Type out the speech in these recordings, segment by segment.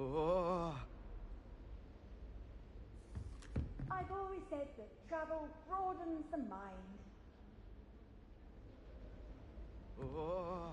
Oh. I've always said that travel broadens the mind. Oh.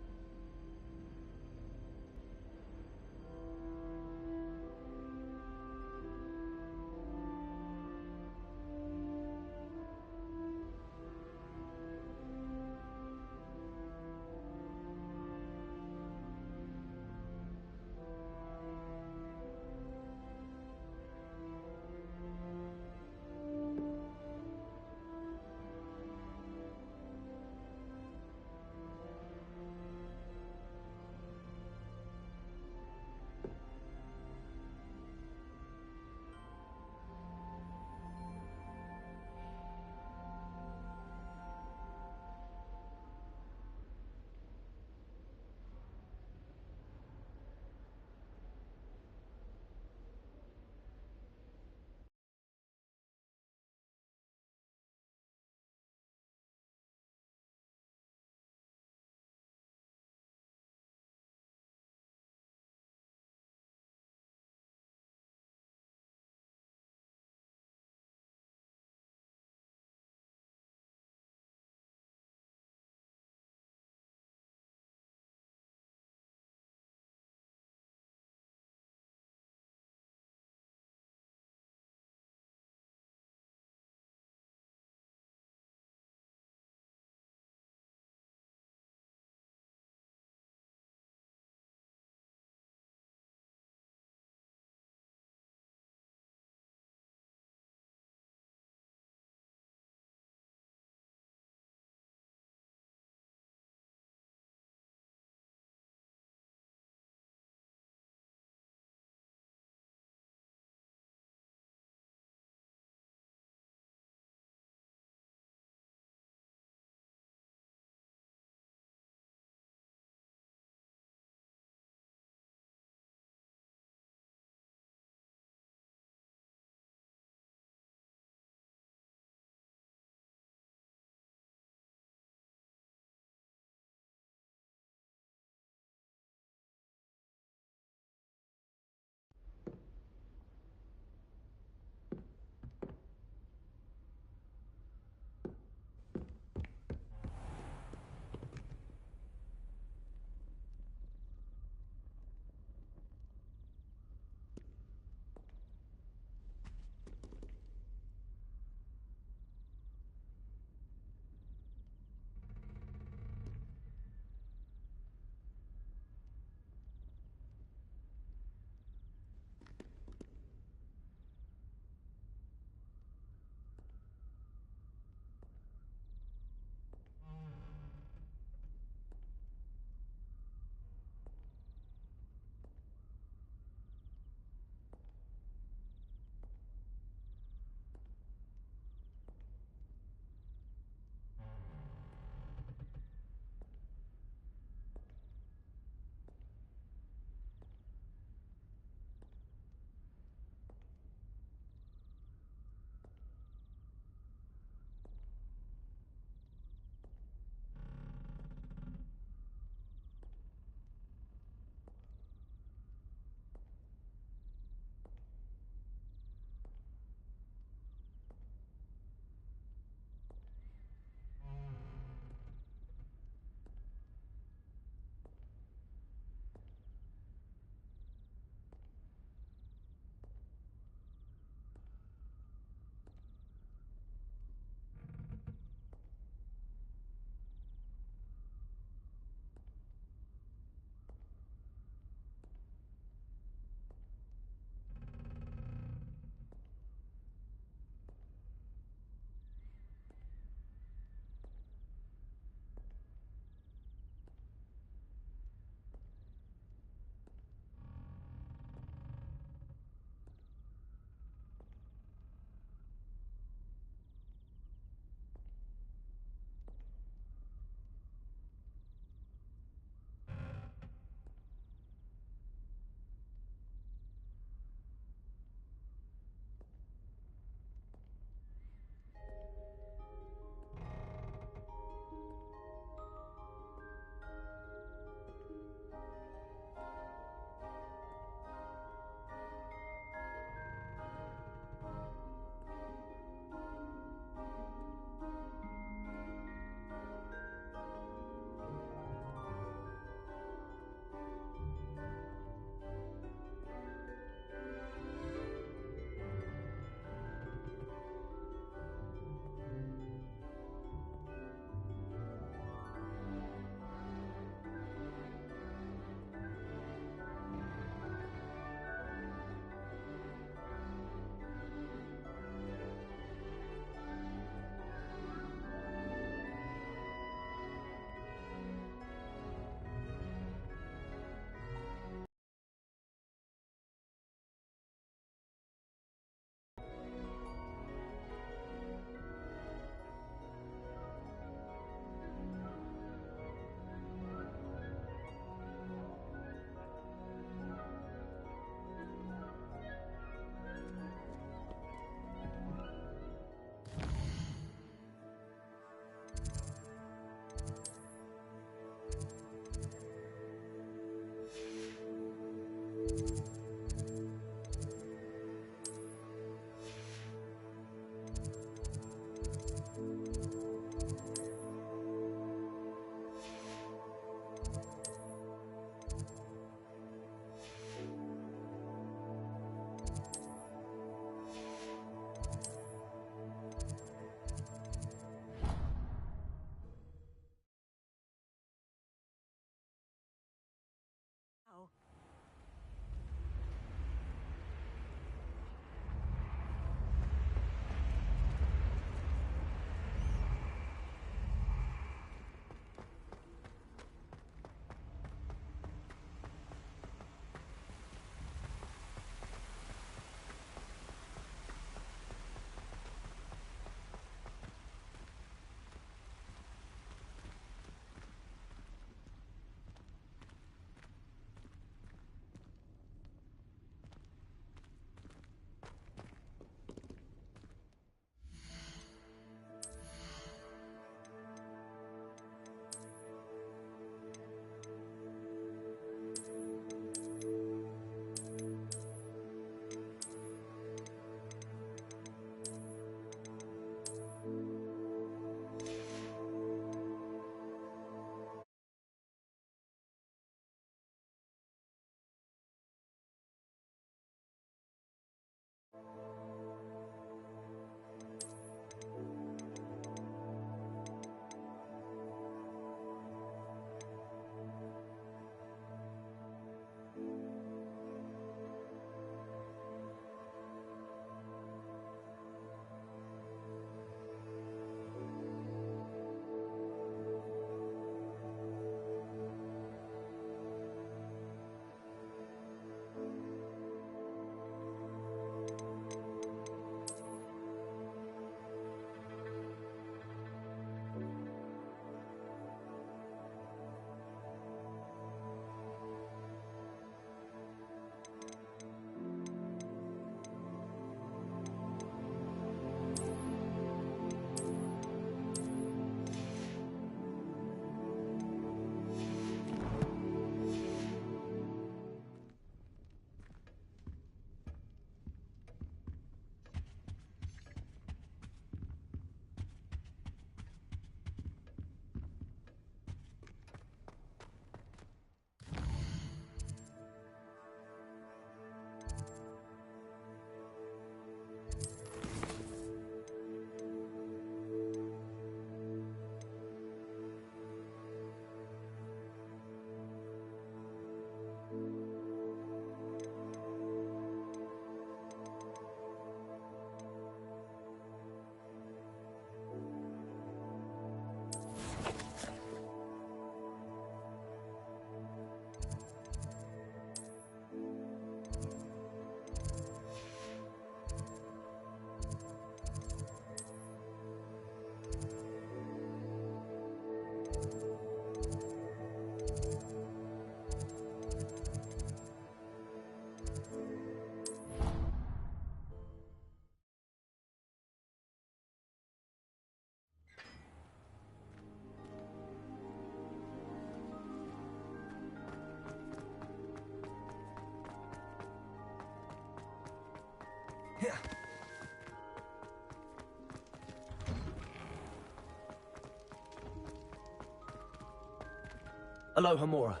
Aloha Mora.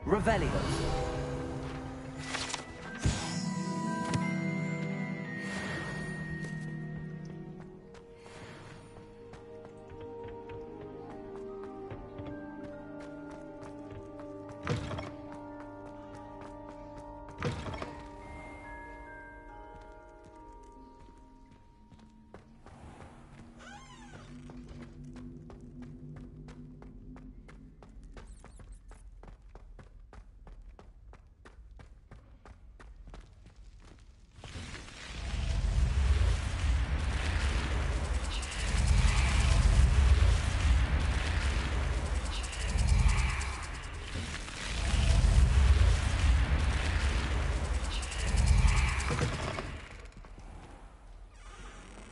Revelio.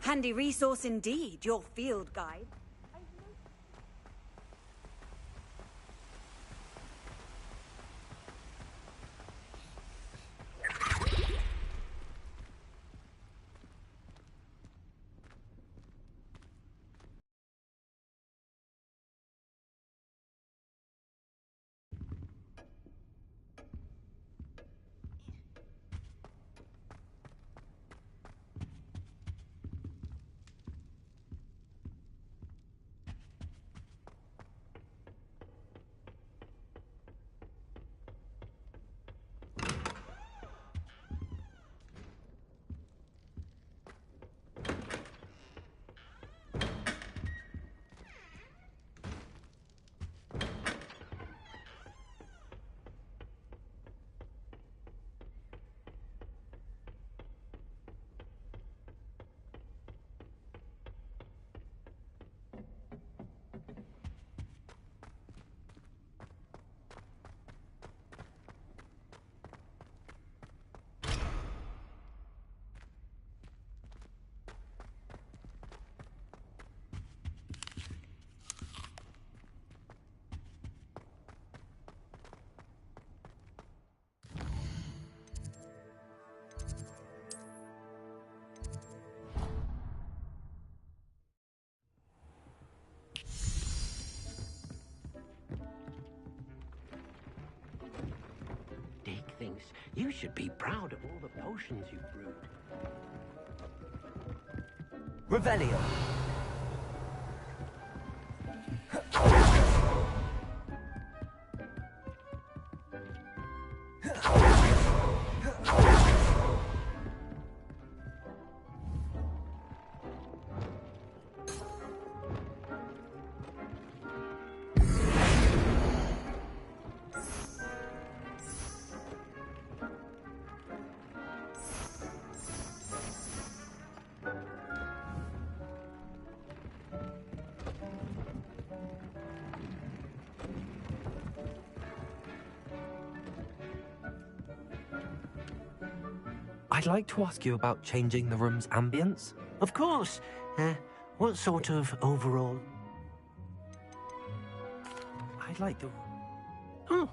Handy resource indeed, your field guide. Thinks you should be proud of all the potions you've brewed. Revelio. I'd like to ask you about changing the room's ambience. Of course. What sort of overall? I'd like the... Oh.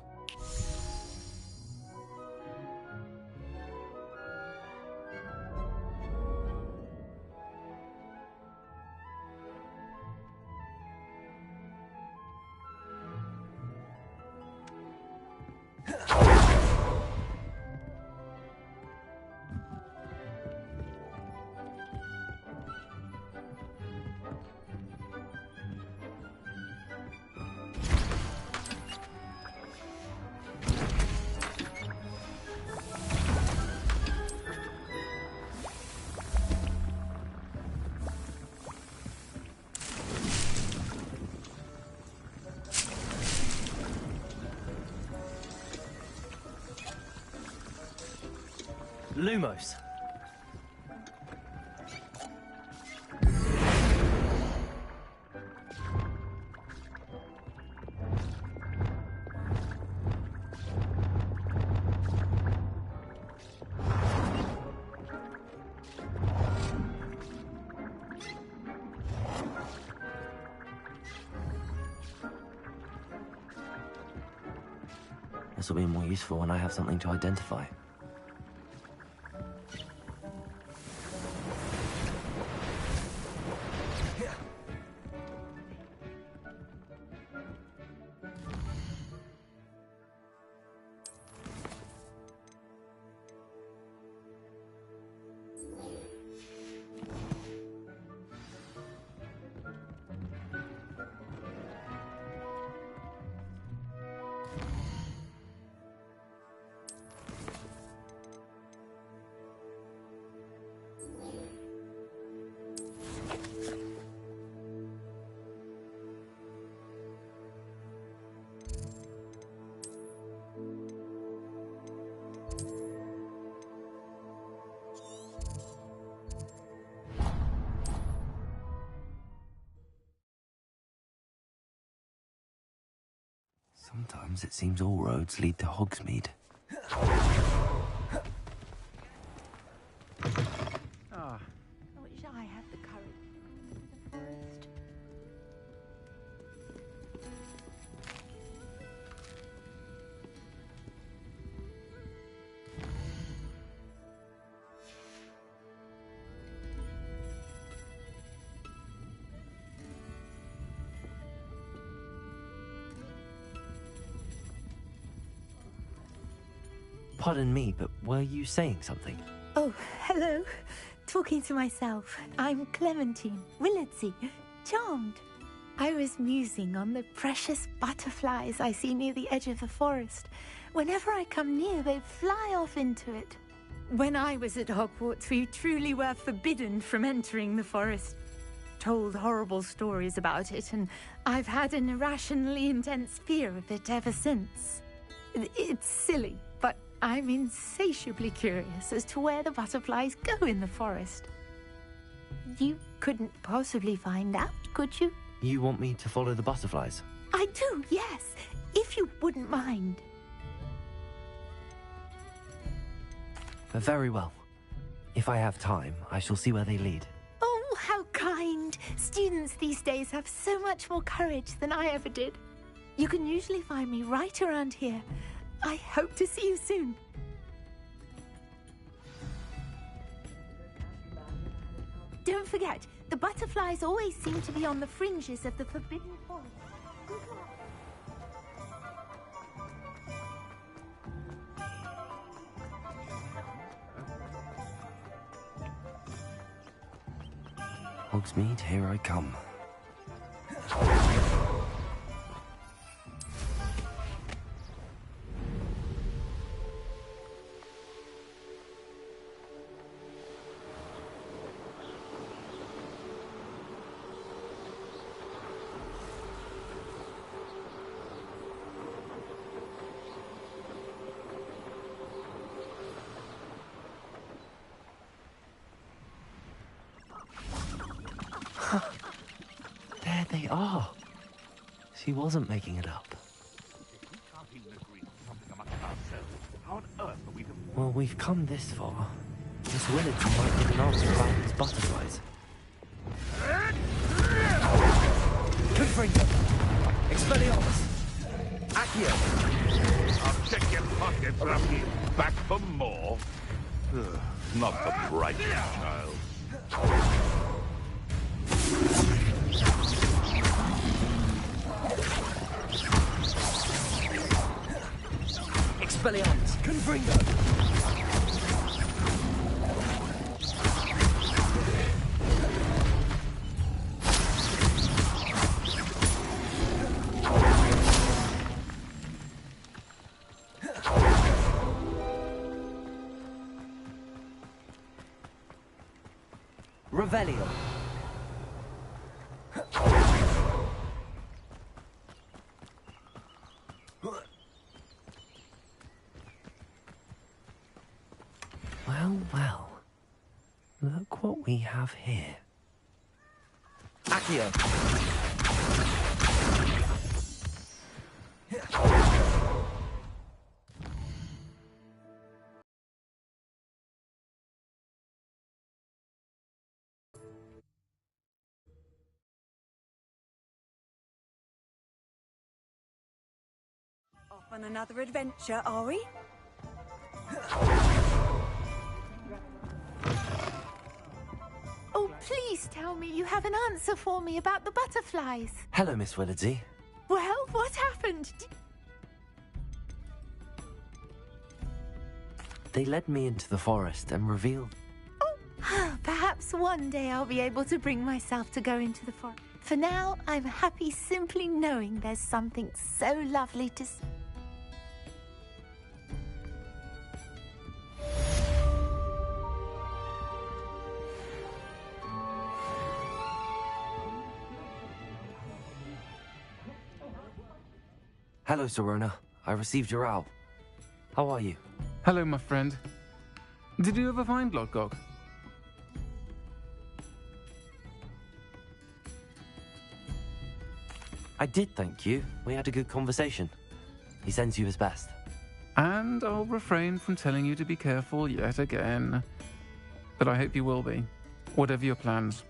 Lumos. This will be more useful when I have something to identify. Sometimes it seems all roads lead to Hogsmeade. Ah. I wish I had the courage to move in the forest. Pardon me, but were you saying something? Oh, hello. Talking to myself. I'm Clementine Willardsey. Charmed. I was musing on the precious butterflies I see near the edge of the forest. Whenever I come near, they fly off into it. When I was at Hogwarts, we truly were forbidden from entering the forest. Told horrible stories about it, and I've had an irrationally intense fear of it ever since. It's silly, but I'm insatiably curious as to where the butterflies go in the forest. You couldn't possibly find out, could you? You want me to follow the butterflies? I do, yes, if you wouldn't mind. Very well. If I have time, I shall see where they lead. Oh, how kind. Students these days have so much more courage than I ever did. You can usually find me right around here. I hope to see you soon. Don't forget, the butterflies always seem to be on the fringes of the Forbidden Forest. Hogsmeade, here I come. There they are. She wasn't making it up. Well, we've come this far. Miss Willardsey might get an answer about these butterflies. Confringo! Expelliarmus! Accio! I'll check your pockets, Rocky. Back for more. Ugh, not the brightest child. Expelliarmus! Confringo! Revelio. Well, we have here? Accio! Off on another adventure, are we? Oh, please tell me you have an answer for me about the butterflies. Hello, Miss Willardsey. Well, what happened? They led me into the forest and revealed... Oh, perhaps one day I'll be able to bring myself to go into the forest. For now, I'm happy simply knowing there's something so lovely to see. Hello, Serona. I received your owl. How are you? Hello, my friend. Did you ever find Lodgok? I did, thank you. We had a good conversation. He sends you his best. And I'll refrain from telling you to be careful yet again. But I hope you will be, whatever your plans.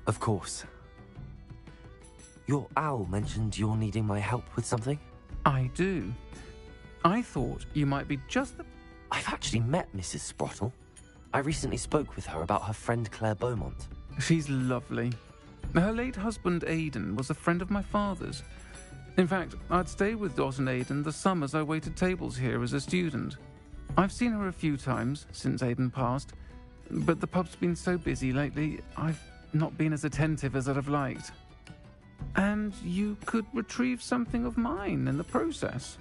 Of course. Your owl mentioned you're needing my help with something? I do. I thought you might be just the... I've actually met Mrs. Sprottle. I recently spoke with her about her friend Claire Beaumont. She's lovely. Her late husband, Aidan, was a friend of my father's. In fact, I'd stay with Dot and Aidan the summers I waited tables here as a student. I've seen her a few times since Aidan passed, but the pub's been so busy lately, I've not been as attentive as I'd have liked. And you could retrieve something of mine in the process.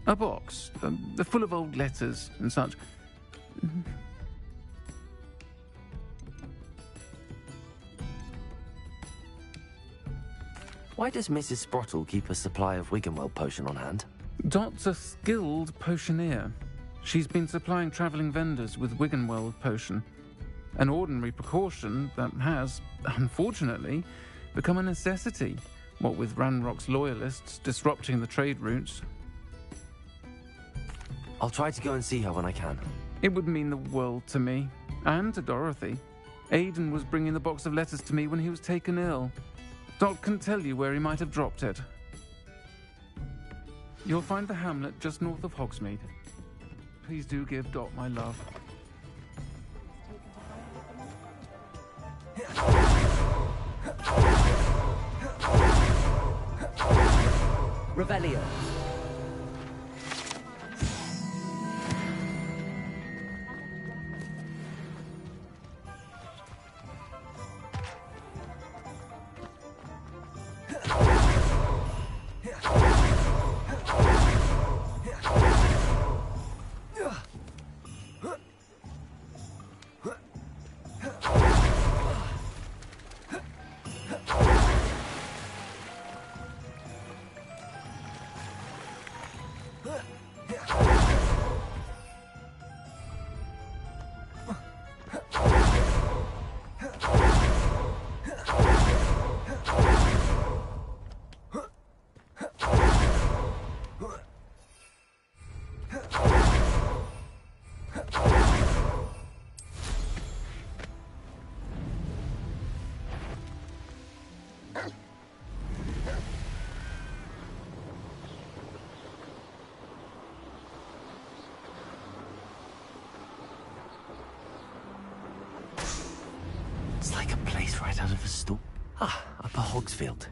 A box, full of old letters and such. Why does Mrs. Sprottle keep a supply of Wiggenweld potion on hand? Dot's a skilled potioneer. She's been supplying travelling vendors with Wiggenweld potion. An ordinary precaution that has, unfortunately, become a necessity, what with Ranrock's loyalists disrupting the trade routes. I'll try to go and see her when I can. It would mean the world to me, and to Dorothy. Aidan was bringing the box of letters to me when he was taken ill. Dot can tell you where he might have dropped it. You'll find the hamlet just north of Hogsmeade. Please do give Dot my love. Revelio. It's like a place right out of a store. Upper Hogsfield.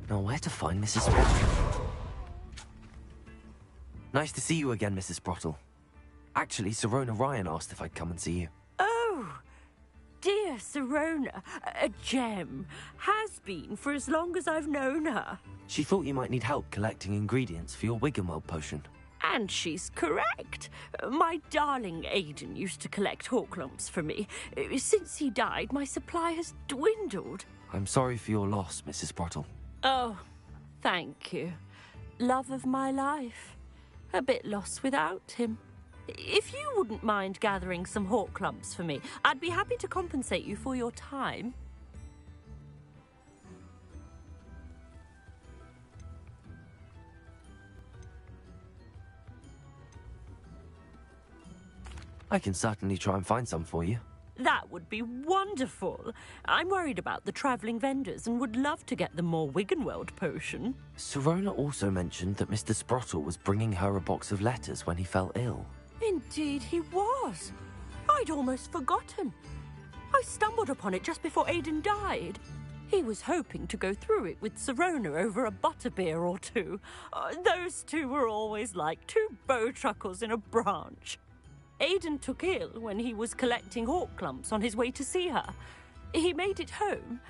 Now where to find Mrs. Sprottle? Nice to see you again, Mrs. Sprottle. Actually, Serona Ryan asked if I'd come and see you. Oh, dear Serona, a gem. Has been for as long as I've known her. She thought you might need help collecting ingredients for your Wiggenweld potion. And she's correct. My darling Aidan used to collect hawk lumps for me. Since he died, my supply has dwindled. I'm sorry for your loss, Mrs. Sprottle. Oh, thank you. Love of my life. A bit lost without him. If you wouldn't mind gathering some hawk clumps for me, I'd be happy to compensate you for your time. I can certainly try and find some for you. That would be wonderful. I'm worried about the travelling vendors and would love to get the more Wiggenweld potion. Sirona also mentioned that Mr. Sprottle was bringing her a box of letters when he fell ill. Indeed he was. I'd almost forgotten. I stumbled upon it just before Aidan died. He was hoping to go through it with Sirona over a butterbeer or two. Those two were always like two bowtruckles in a branch. Aidan took ill when he was collecting hawk clumps on his way to see her. He made it home,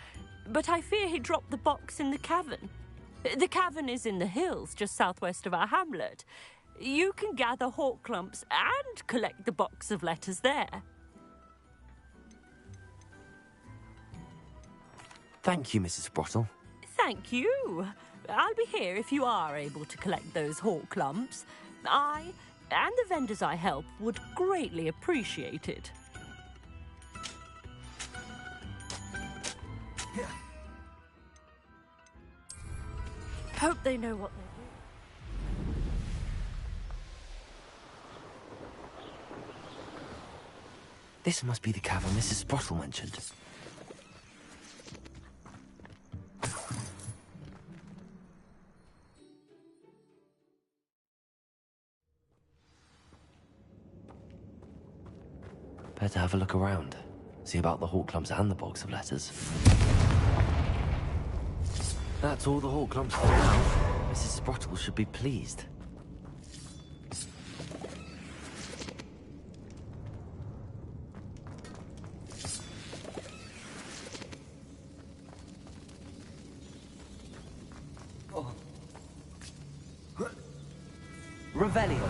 but I fear he dropped the box in the cavern. The cavern is in the hills just southwest of our hamlet. You can gather hawk clumps and collect the box of letters there. Thank you, Mrs. Sprottle. Thank you. I'll be here if you are able to collect those hawk clumps. I and the vendors I help would greatly appreciate it. Hope they know what they're doing. This must be the cavern Mrs. Sprottle mentioned. Better have a look around. See about the hawk clumps and the box of letters. That's all the hawk clumps for now. Mrs. Sprottle should be pleased. Revelio.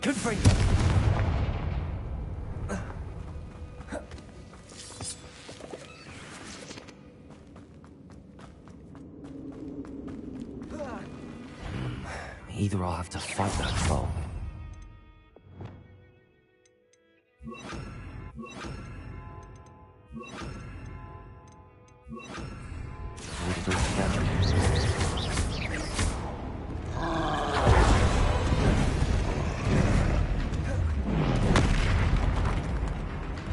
Confringo. Either I'll have to fight that troll. Avoid it altogether.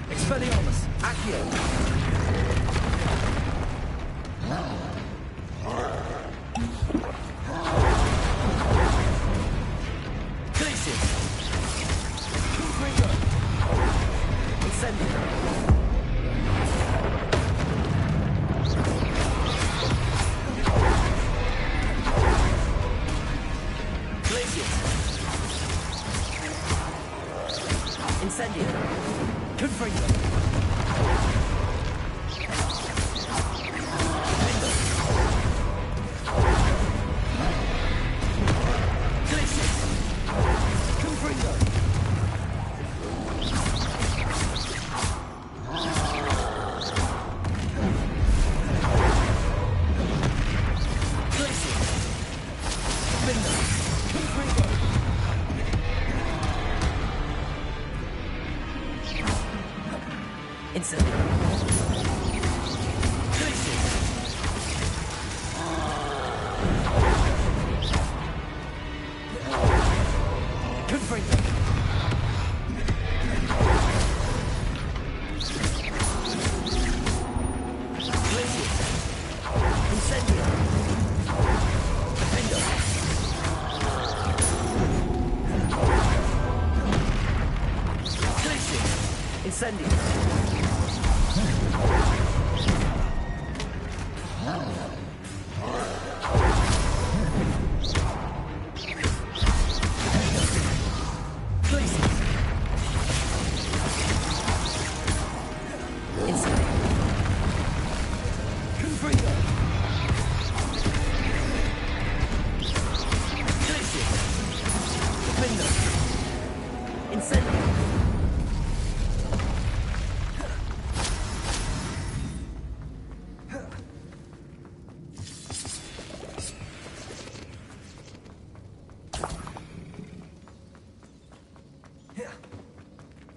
Expelliarmus, Accio!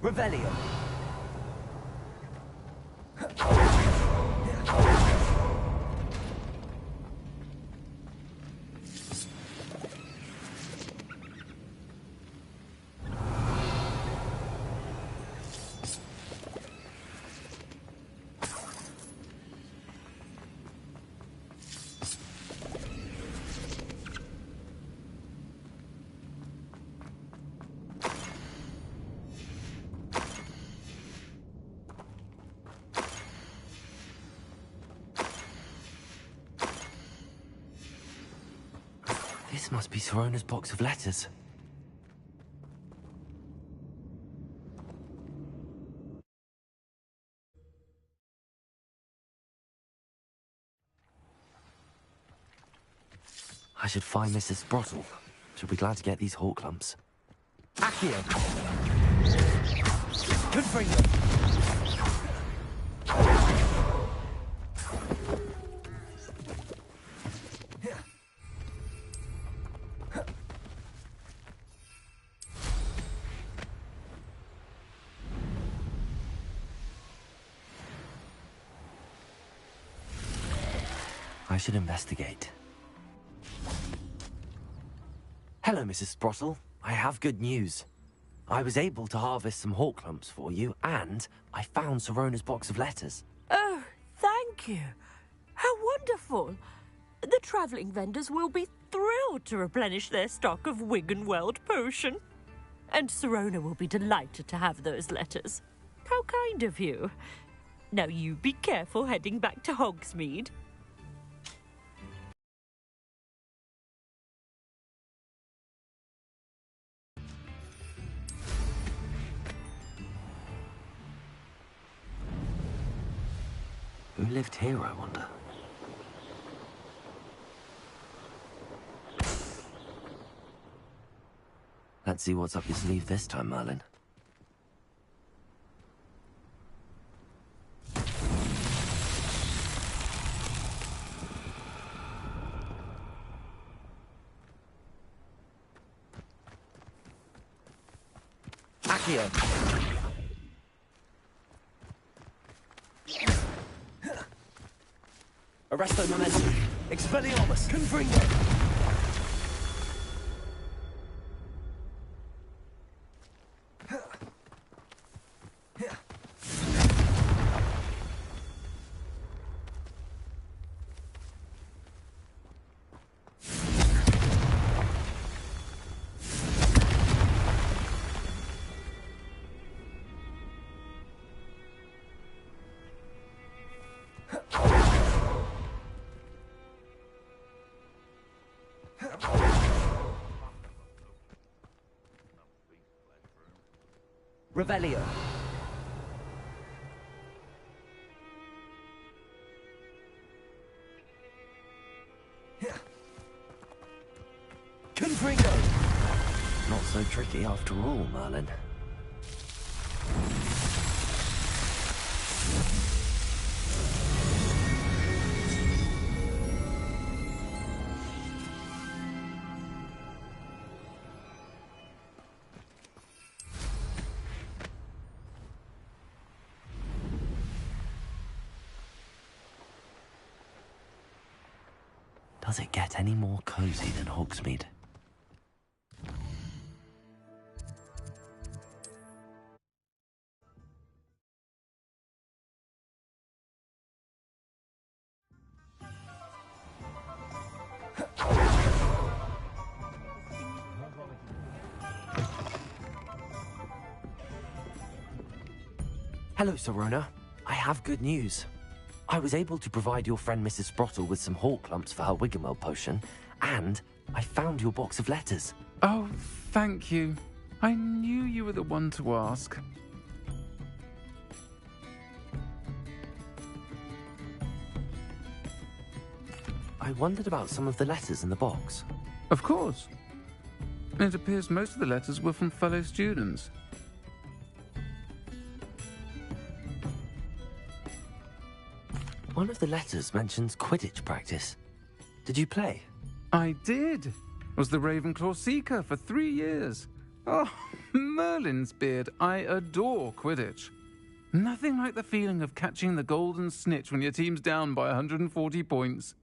Revelio. This must be Sirona's box of letters. I should find Mrs. Sprottle. She'll be glad to get these hawk lumps. Accio! Good for you! I should investigate. Hello, Mrs. Sprottle. I have good news. I was able to harvest some hawk lumps for you, and I found Sirona's box of letters. Oh, thank you. How wonderful. The travelling vendors will be thrilled to replenish their stock of Wiggenweld potion. And Sirona will be delighted to have those letters. How kind of you. Now you be careful heading back to Hogsmeade. Who lived here, I wonder? Let's see what's up your sleeve this time, Merlin. Accio! Arresto momentum. Expelliarmus. Confringo. Revelio. Confringo. Not so tricky after all, Merlin. Does it get any more cozy than Hogsmeade? Hello, Sirona. I have good news. I was able to provide your friend Mrs. Sprottle with some hawk lumps for her Wiggenweld potion, and I found your box of letters. Oh, thank you. I knew you were the one to ask. I wondered about some of the letters in the box. Of course. It appears most of the letters were from fellow students. One of the letters mentions Quidditch practice. Did you play? I did. Was the Ravenclaw Seeker for 3 years. Oh, Merlin's beard. I adore Quidditch. Nothing like the feeling of catching the golden snitch when your team's down by 140 points.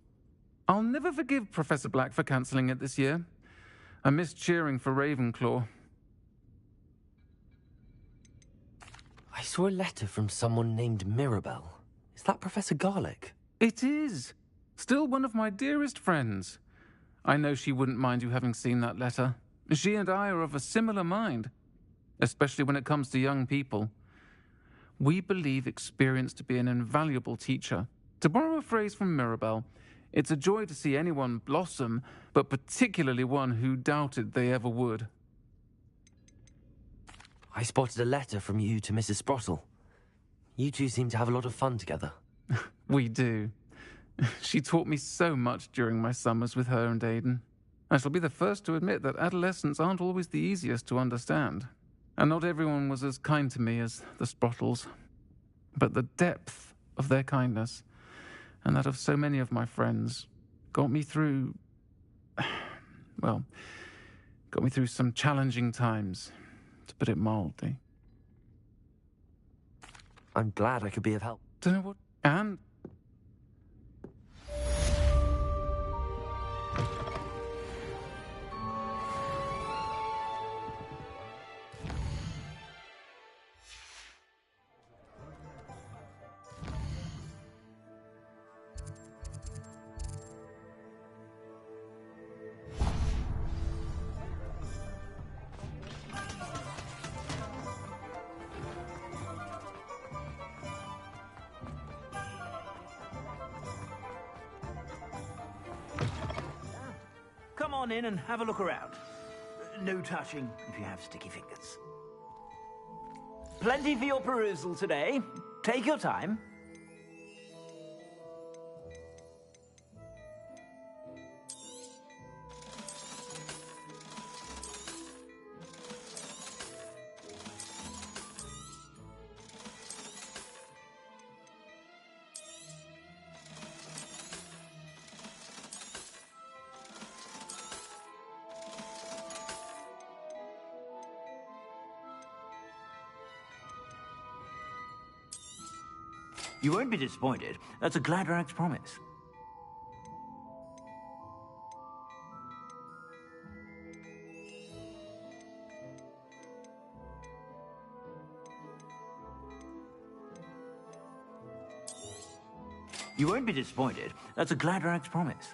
I'll never forgive Professor Black for cancelling it this year. I missed cheering for Ravenclaw. I saw a letter from someone named Mirabelle. Is that Professor Garlick? It is. Still one of my dearest friends. I know she wouldn't mind you having seen that letter. She and I are of a similar mind, especially when it comes to young people. We believe experience to be an invaluable teacher. To borrow a phrase from Mirabelle, it's a joy to see anyone blossom, but particularly one who doubted they ever would. I spotted a letter from you to Mrs. Sprottle. You two seem to have a lot of fun together. We do. She taught me so much during my summers with her and Aiden. I shall be the first to admit that adolescents aren't always the easiest to understand. And not everyone was as kind to me as the Sprottles. But the depth of their kindness, and that of so many of my friends, got me through... well, got me through some challenging times, to put it mildly. I'm glad I could be of help. Don't know what... And... Come on in and have a look around. No touching if you have sticky fingers. Plenty for your perusal today. Take your time. You won't be disappointed. That's a Gladrag's promise. You won't be disappointed. That's a Gladrag's promise.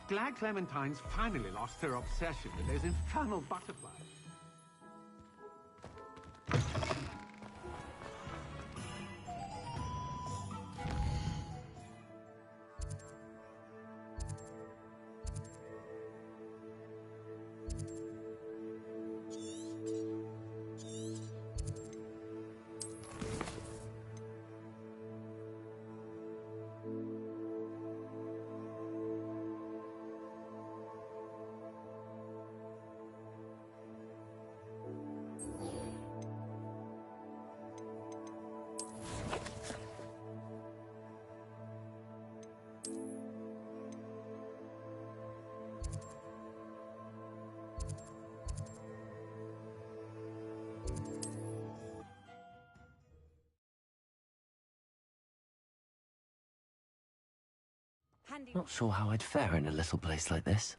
Glad Clementine's finally lost her obsession with those infernal butterflies. Not sure how I'd fare in a little place like this.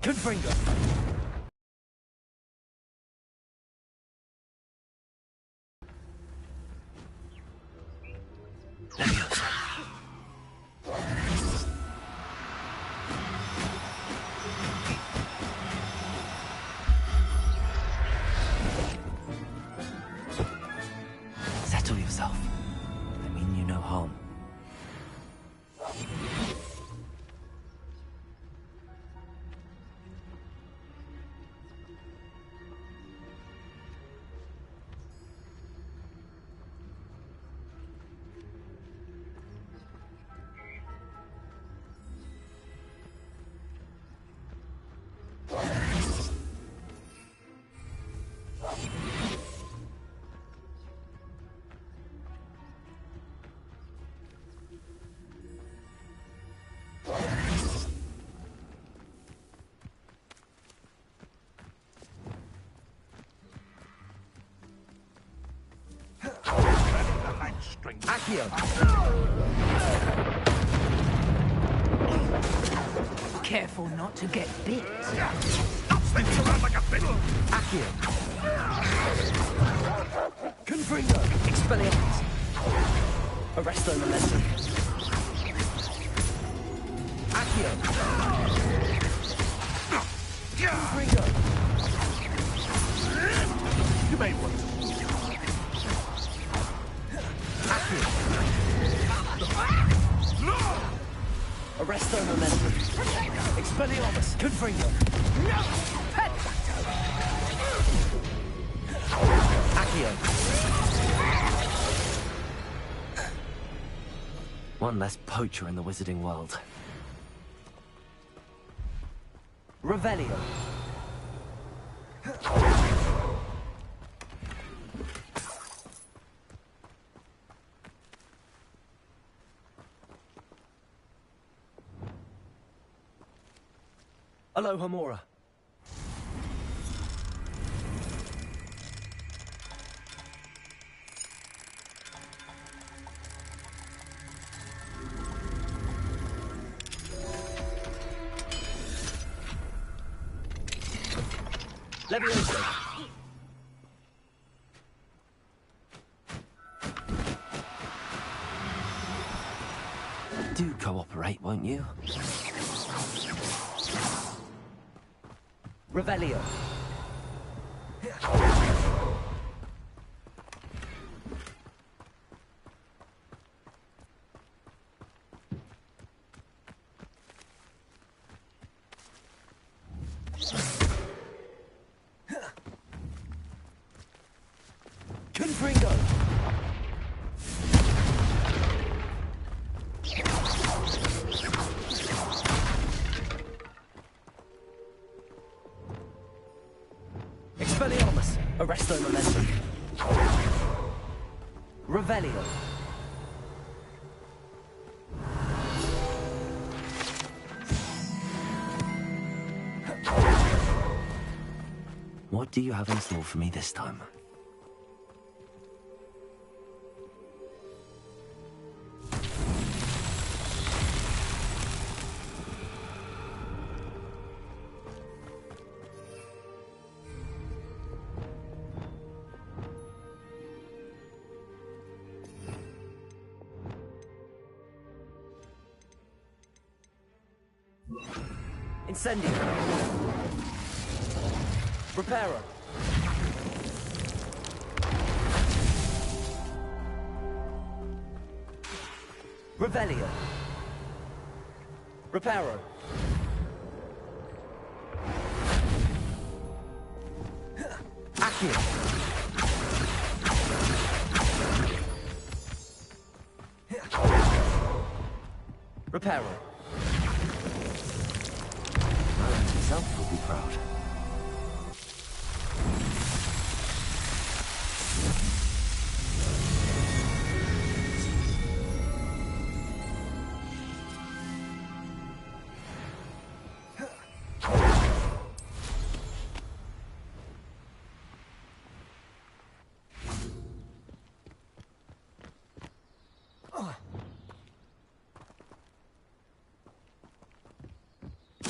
Confringo! Leviosa. Settle yourself. I mean you no harm. Accio! Careful not to get bit. Spins around like a fiddle! Accio! Confringo! Expelliarmus! Arresto momentum! Accio! Confringo! You may want to. Arresto momentum. Expelliarmus. Confringo. No! Accio. One less poacher in the wizarding world. Revelio. Aloha Mora. Leviosa. Do cooperate, won't you? Revelio. Confringo. Arresto momentum. Revelio. What do you have in store for me this time? Incendio. Reparo. Revelio. Reparo. Accio. Reparo. Merlin himself will be proud.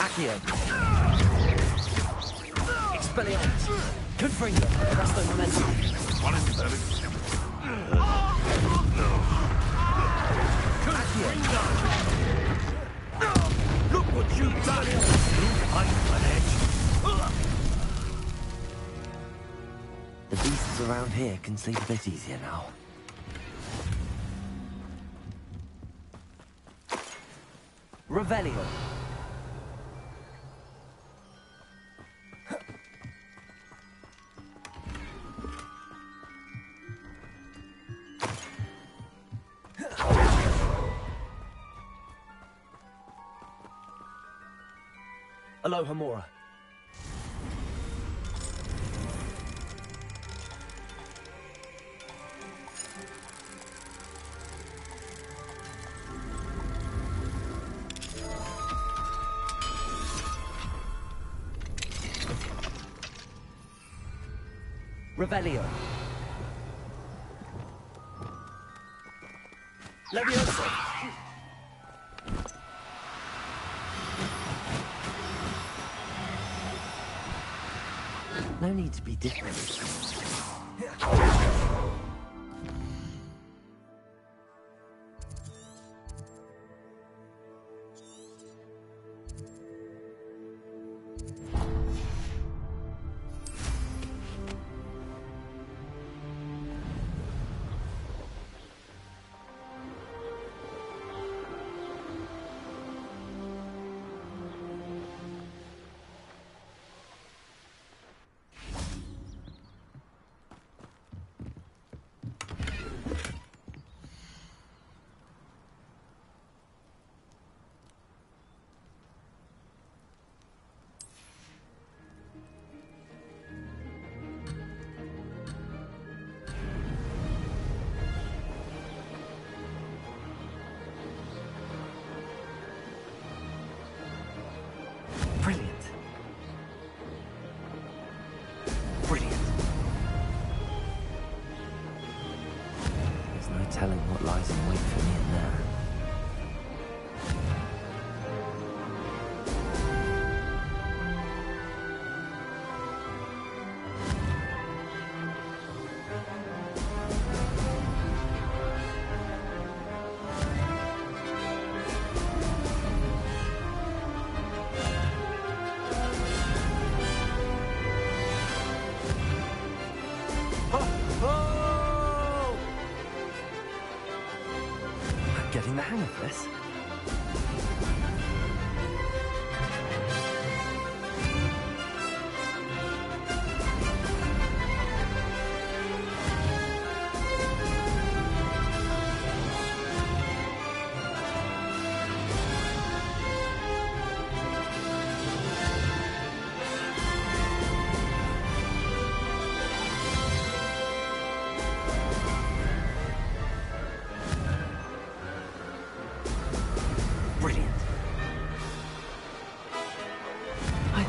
Accio. Expelliarmus. Confringo. Arresto momentum. One in seven. Accio. Look what you've done! The beasts around here can sleep a bit easier now. Revelio. Aloha Mora. Revelio. Levioso. No need to be different. Brilliant. Brilliant. There's no telling what lies in wait for me in there. Getting the hang of this.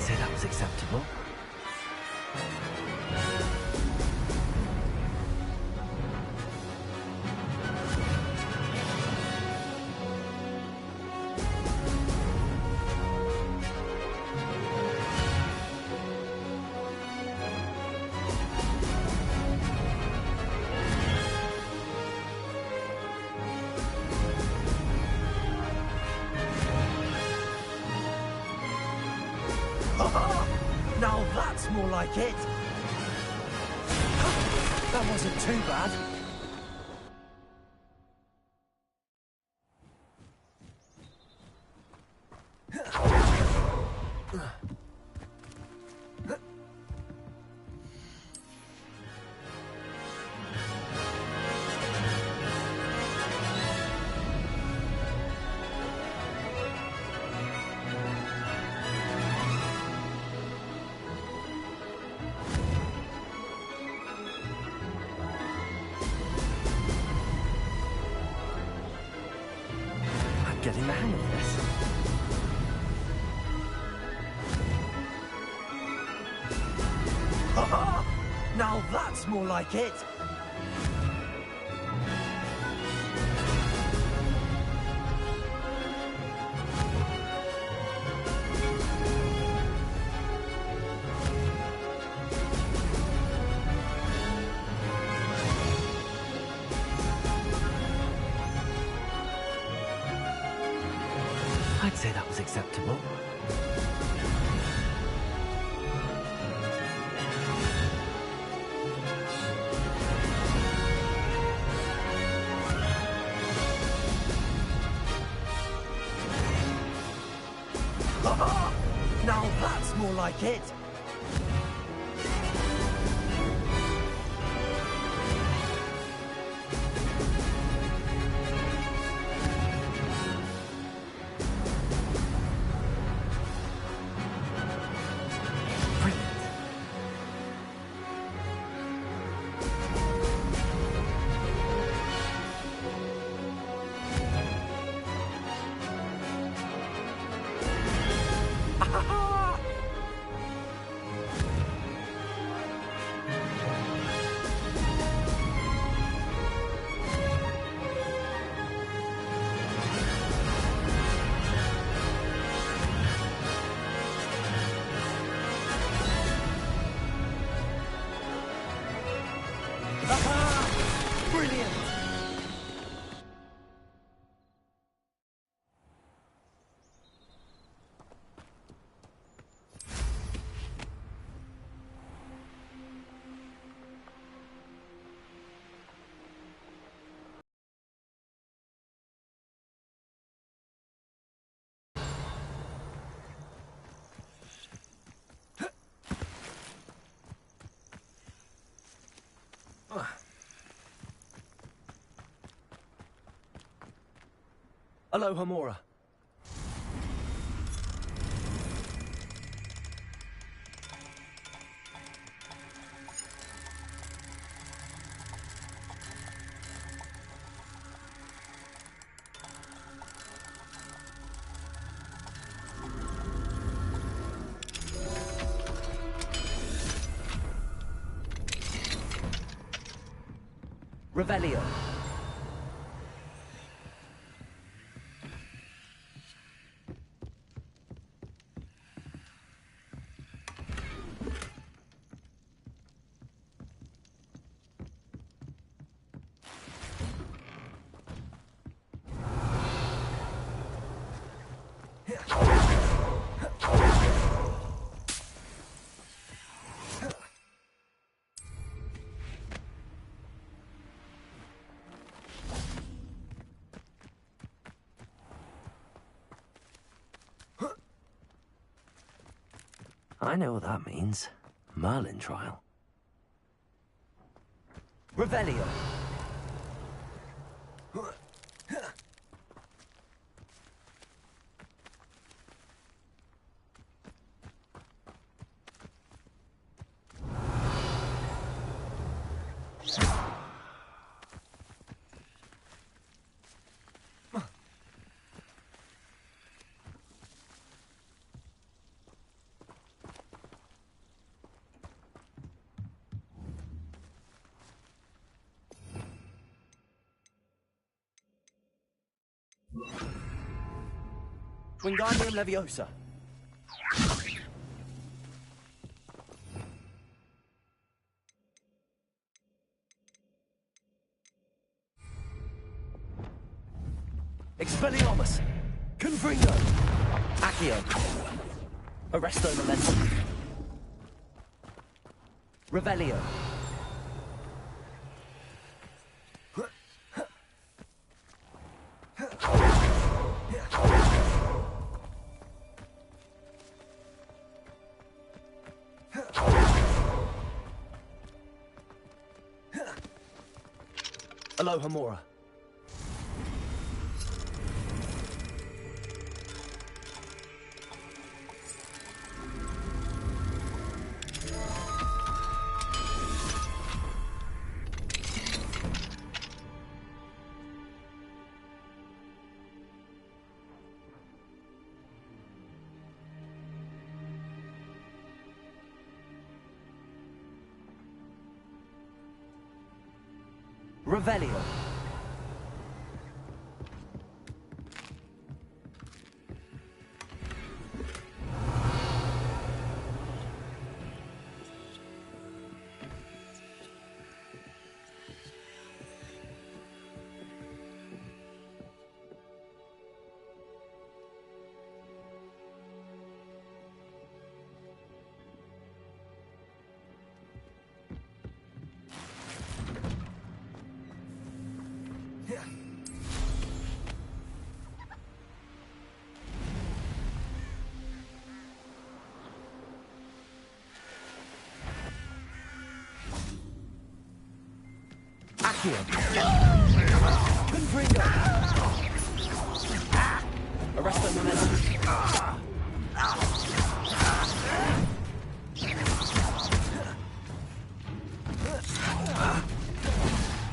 say that was acceptable. Now that's more like it. That wasn't too bad. Getting the hang of this. Now that's more like it. I'd say that was acceptable. Now that's more like it. Brilliant! Hello, Hamura. Revelio. I know what that means. Merlin trial. Revelio. Wingardium Leviosa. Expelliarmus. Confringo. Accio. Arresto Momentum. Revelio. Alohomora. Revelio. Accio. Confringo. Arresto Momentum.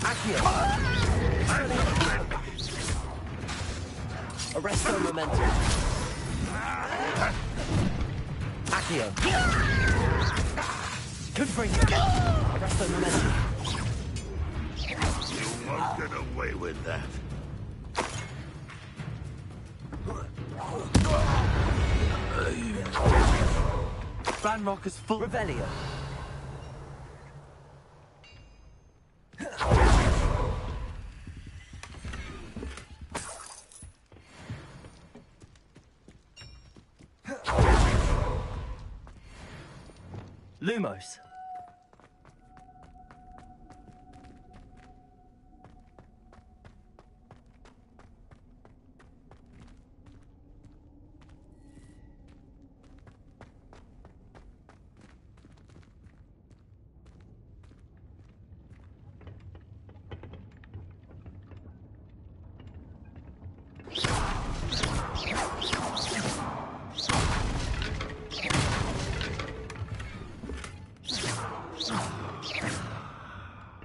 Accio. Arresto Momentum. Accio. Confringo. Arresto Momentum. Won't get away with that. Ranrock is full. Revelio. Lumos.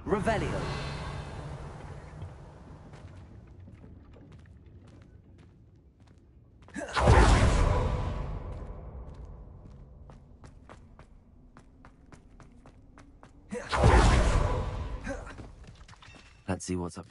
Revelio. Let's see what's up.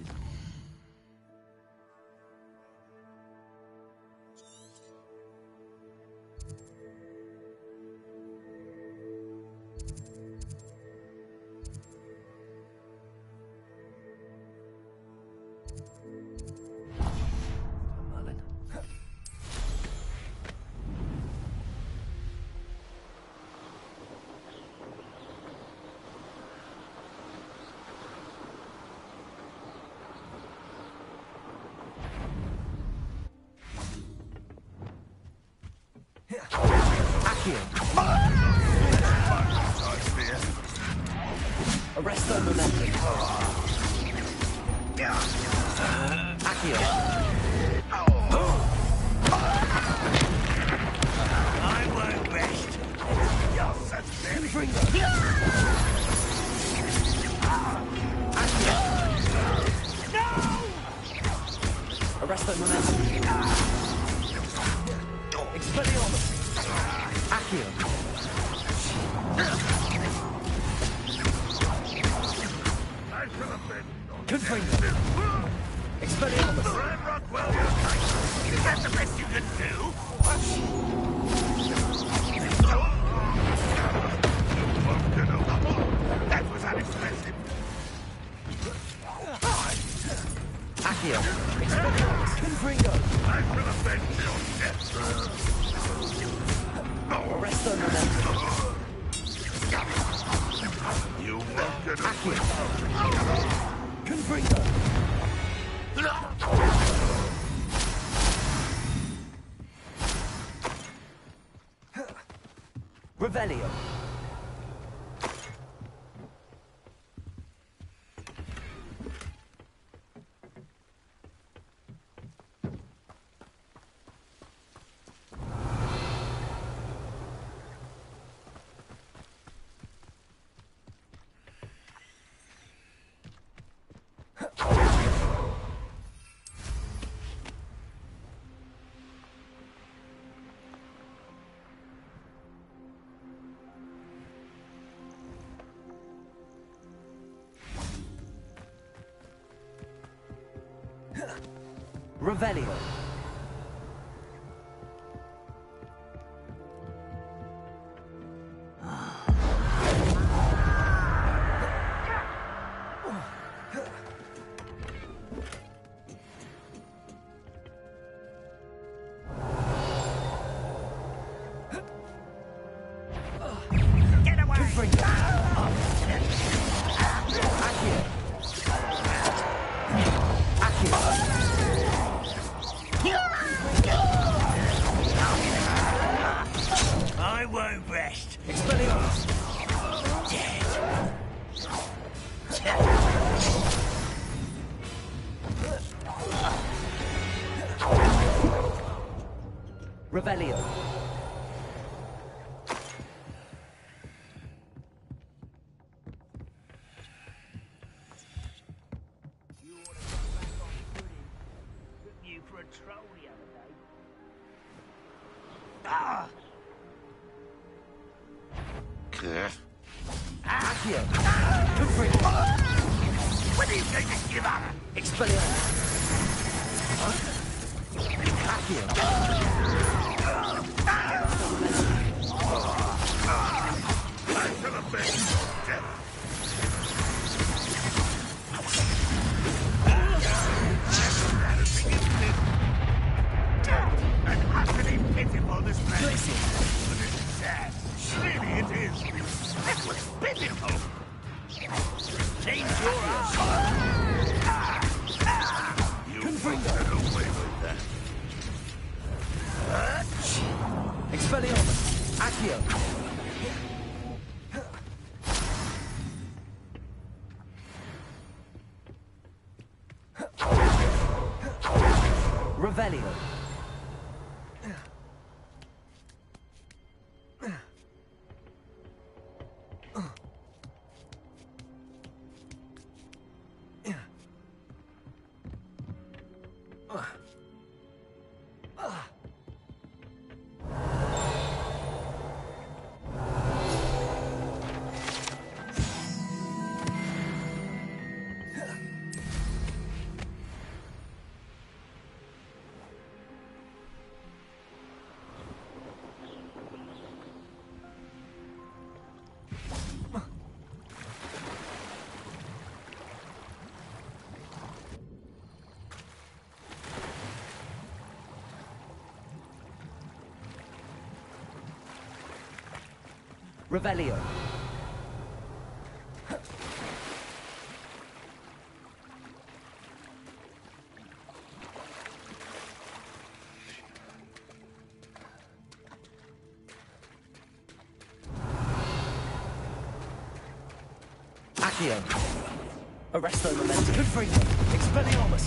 Merlin. Accio. Arresto Momentum. Accio. I won't rest. You're such Confringo. Arresto Momentum. Expelliarmus. Accio. I should have been. Confringo. Expelliarmus. Red Rockwell, you're tight. Is that the best you can do? That was unexpected. Accio. Expelliarmus. Confringo. I will avenge your death. Arresto Momentum. You won't get Accio. Confringo. Revelio. Revelio. Get away! Confringo. Accio. Accio. I won't rest. Expelliarmus. Revelio. You ought to come back on pudding. Took you for a troll the other day. Ah! Accio. Confringo. When are you going to give up? Expelliarmus. Accio. I shall avenge your death. An utterly pitiful display. But it's sad. Really it is. It was pitiful. Change your eyes. You won't get away with that. Expelliarmus. Accio. Revelio. Revelio. Accio. Arresto Momentum. Confringo. Expelliarmus.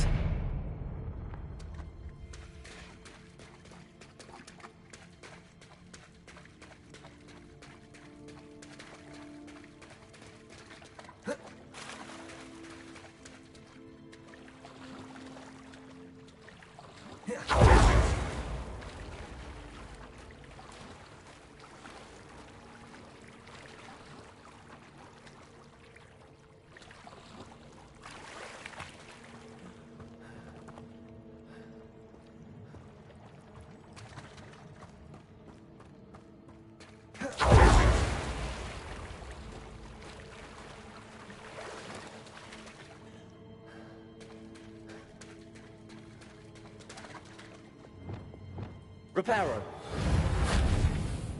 Reparo.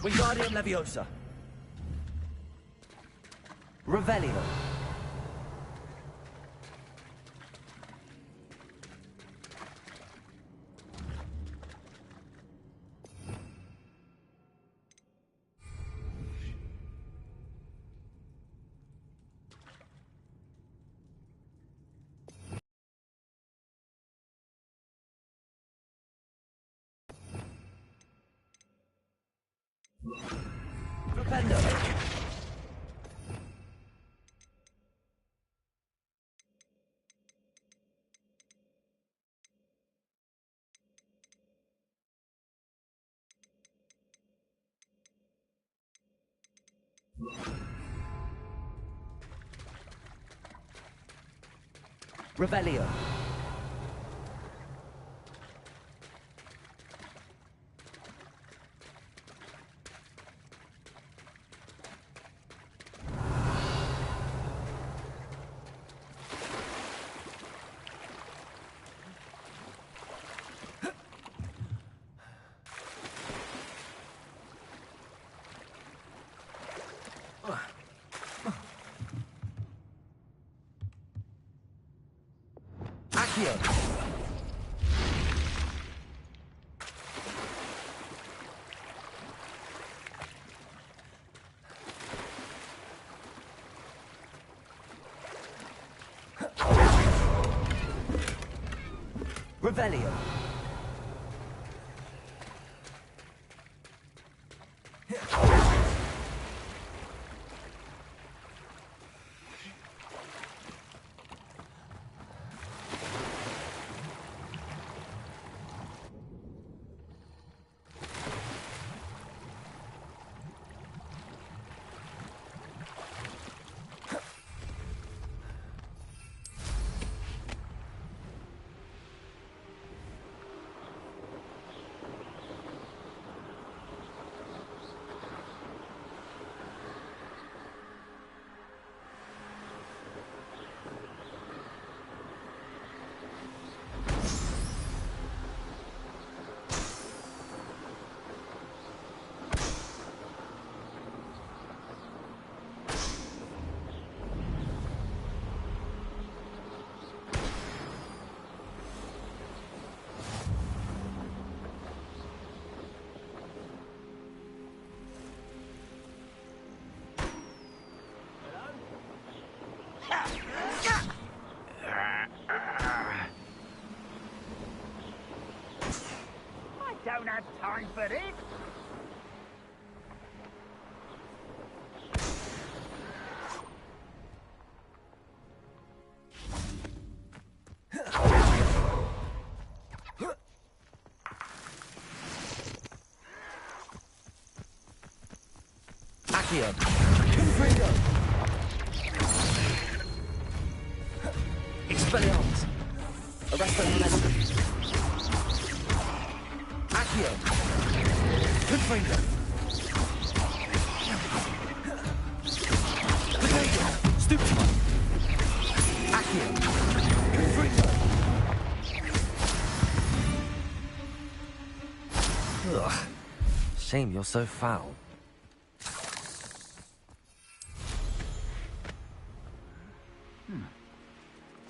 Wingardium Leviosa. Revelio. Propendo. Revelio. Accio. Revelio. Don't have time for this. Accio. Confringo. Expelliarmus. Arresto Momentum. Accio. Confringo. Confringo. Stupefy. Accio. Confringo. Ugh. Shame you're so foul.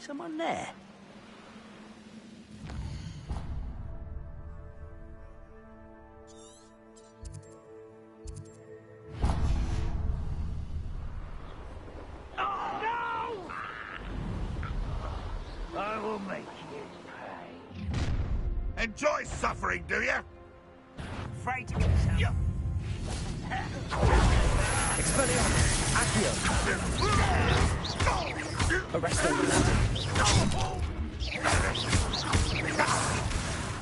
Someone there? I will make you pay. Enjoy suffering, do you? Afraid to get yourself. Expelliarmus. Accio. Arresto Momentum.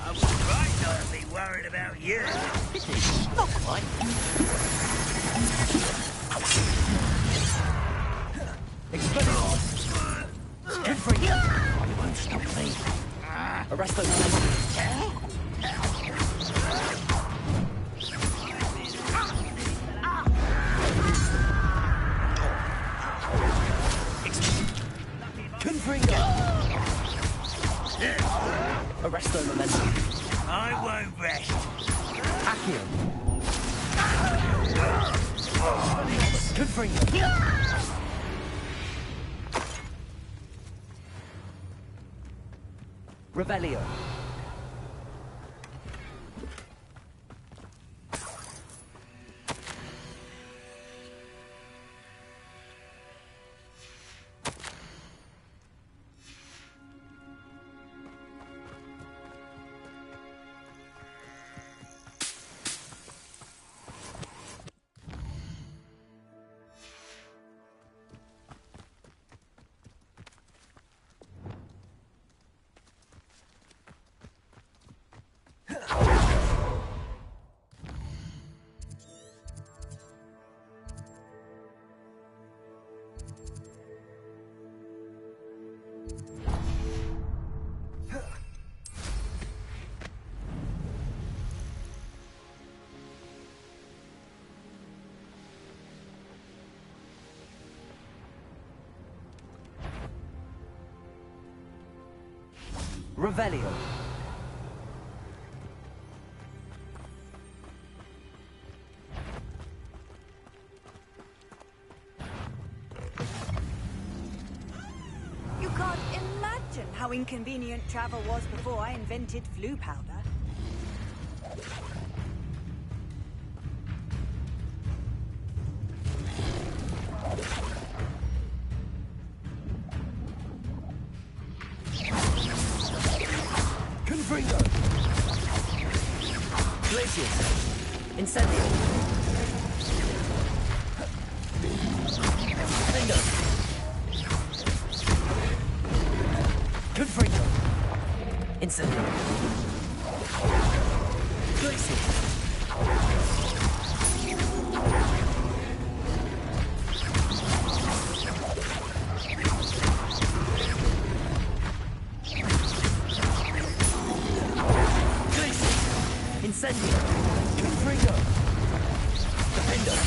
I was right not to be worried about you. Not quite. Expelliarmus. Confringo. You won't stop me. Arresto Momentum. Confringo. Arresto Momentum. I won't rest Accio. Confringo. Revelio. Revelio. You can't imagine how inconvenient travel was before I invented flu powder. Confringo. Glacius. Incendio. Finger. Confringo. Incendio. Glacius. Incendio. Confringo. Defender.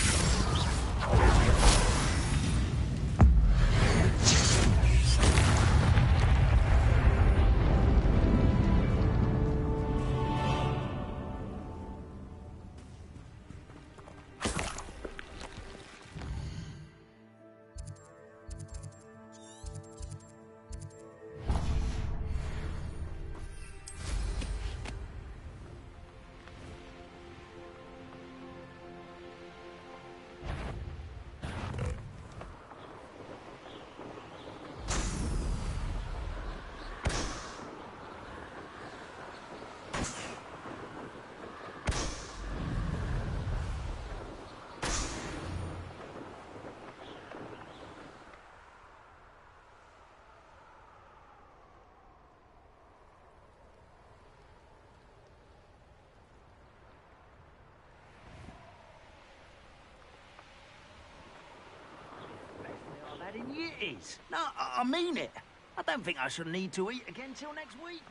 In years. No, I mean it. I don't think I shall need to eat again till next week.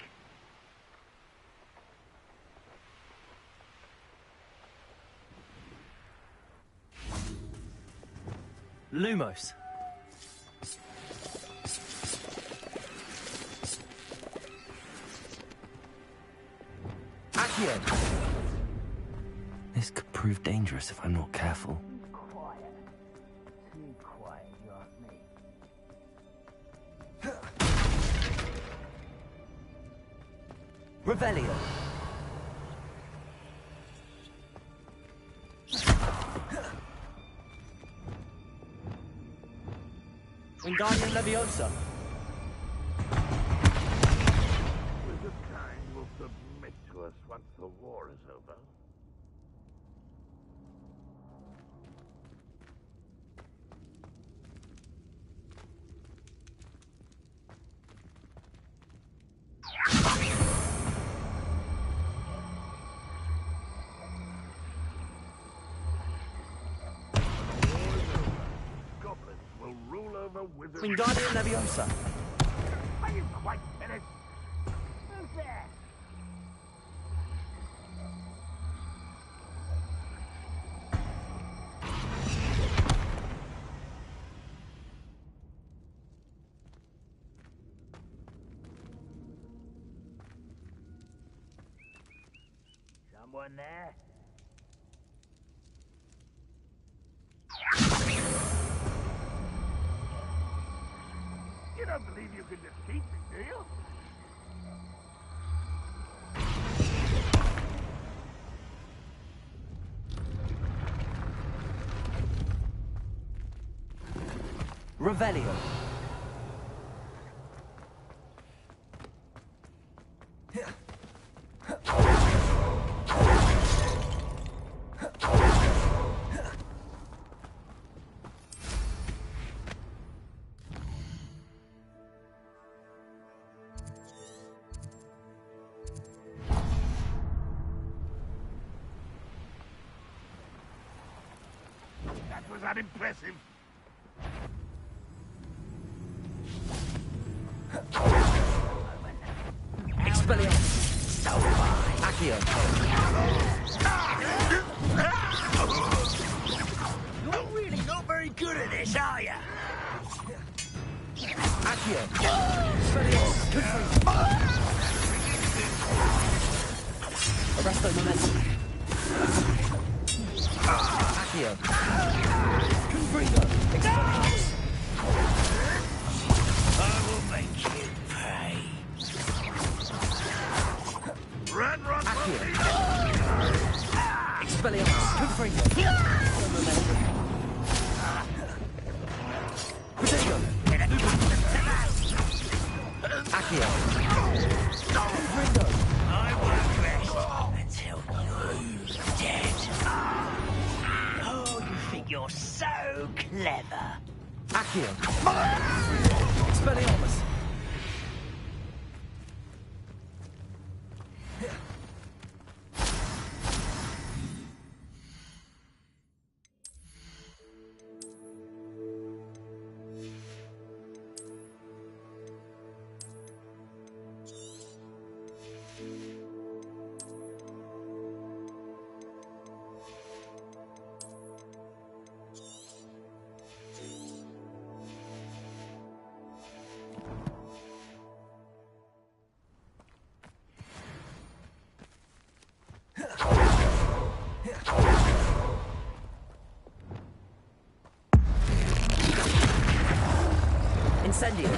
Lumos. Accio. This could prove dangerous if I'm not careful. Quiet. Too quiet, you ask me. Revelio. Wingardium Leviosa. Wizard kind will submit to us once the war is over. Goblins will rule over wizards. Wingardium Leviosa. Are you quite finished? Who's there? Someone there? don't believe you can defeat me, do you? Revelio. That was unimpressive. Expelliarmus. Accio. You're really not very good at this, are you? Accio. Expelliarmus. Arresto momentum. Accio. Confringo. Expelliarmus. I will make you pay. Run, run, Accio. run! Expelliarmus. Confringo. Momentum. Protego. Accio. Confringo. I won't rest until you're dead. Oh, you think you're so clever. Accio. Expelliarmus. Incendio.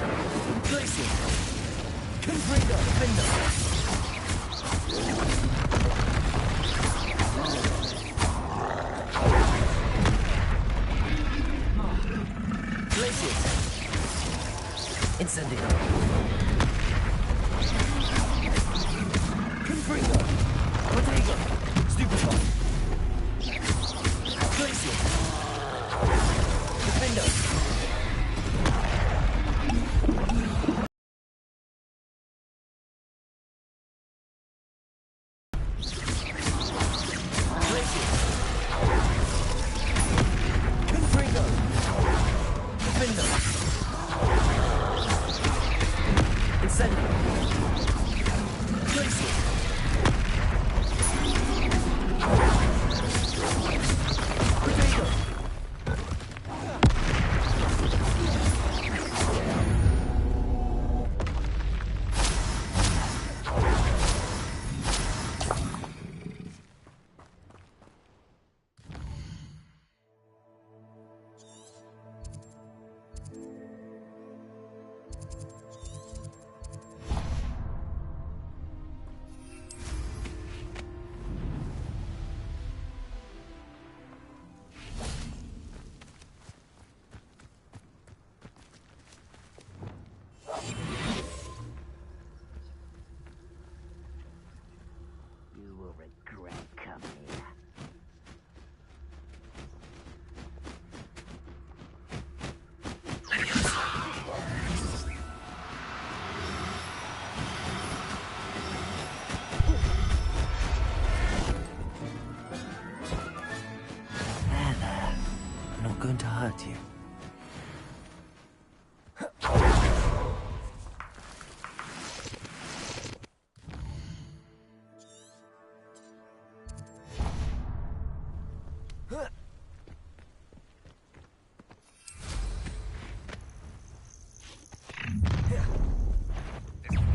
Glacier. Confringo. Findo. Glacier. Incendio. Confringo. Protego. Stupefy. Glacier. Defendo. You will regret coming here. There. I'm not going to hurt you.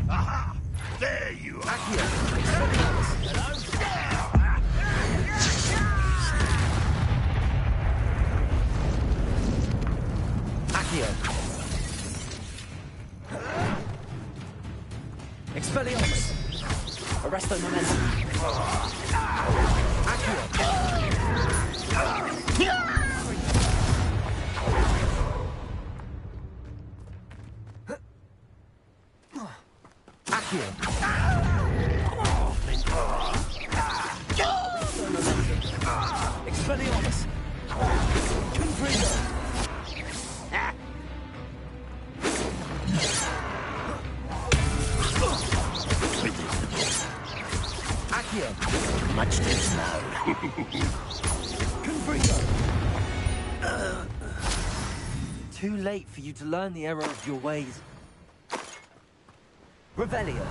Aha! There you are! Arresto momentum. Accio. Expelliarmus. Confringo. Accio. Much too slow. Confringo. Too late for you to learn the error of your ways. Revelio.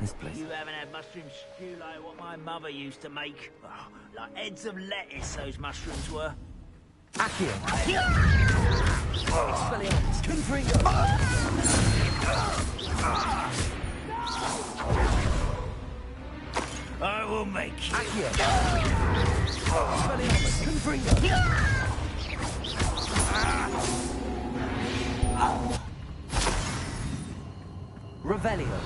This place. You haven't had mushroom stew like what my mother used to make. Oh, like heads of lettuce, those mushrooms were. Accio. Expelliarmus. Confringo. I will make you. Accio. Expelliarmus. Confringo. Revelio.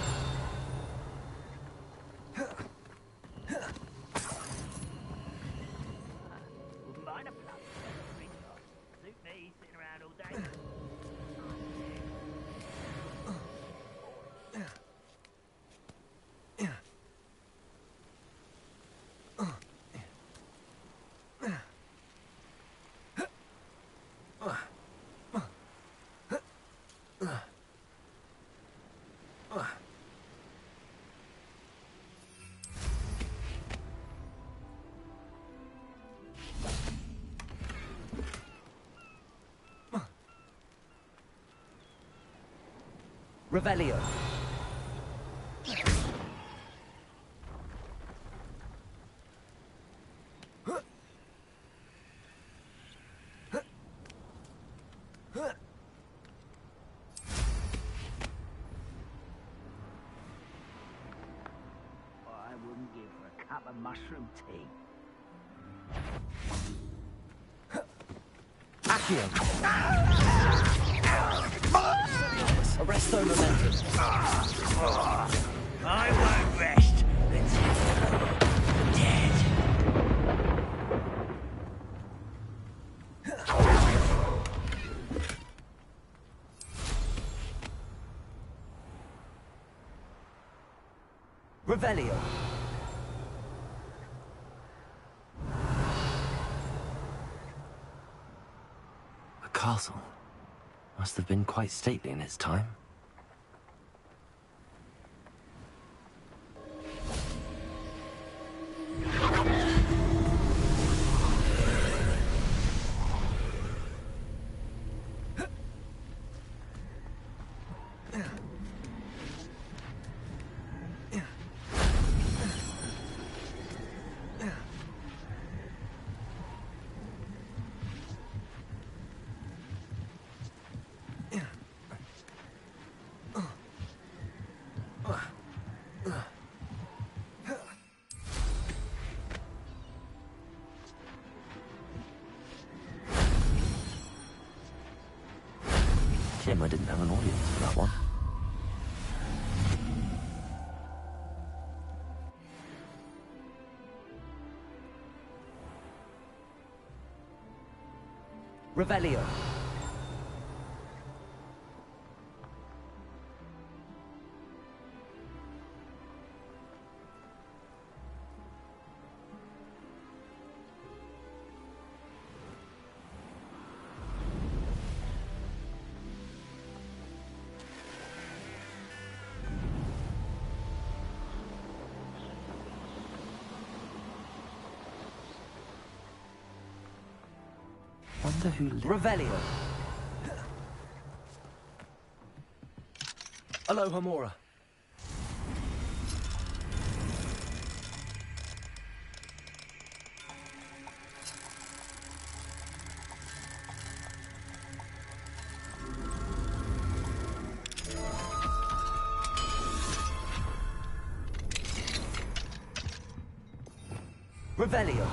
Wouldn't mind a plug. Suit me, sitting around all day. Revelio. I wouldn't give for a cup of mushroom tea. Accio. Arresto momentum. I won't rest until you're dead. Revelio. A castle. Must have been quite stately in its time. Shame I didn't have an audience for that one. Revelio. Wonder who Revelio. Aloha Mora. Revelio.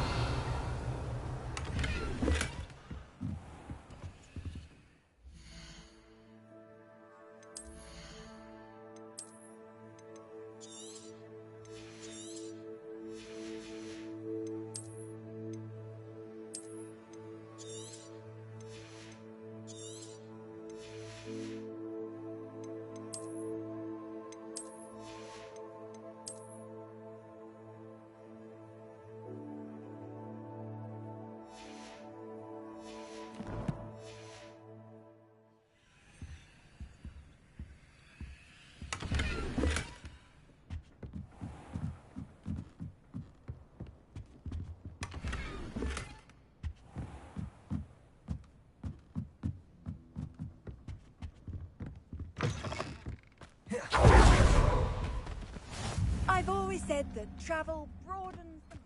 I've always said that travel broadens the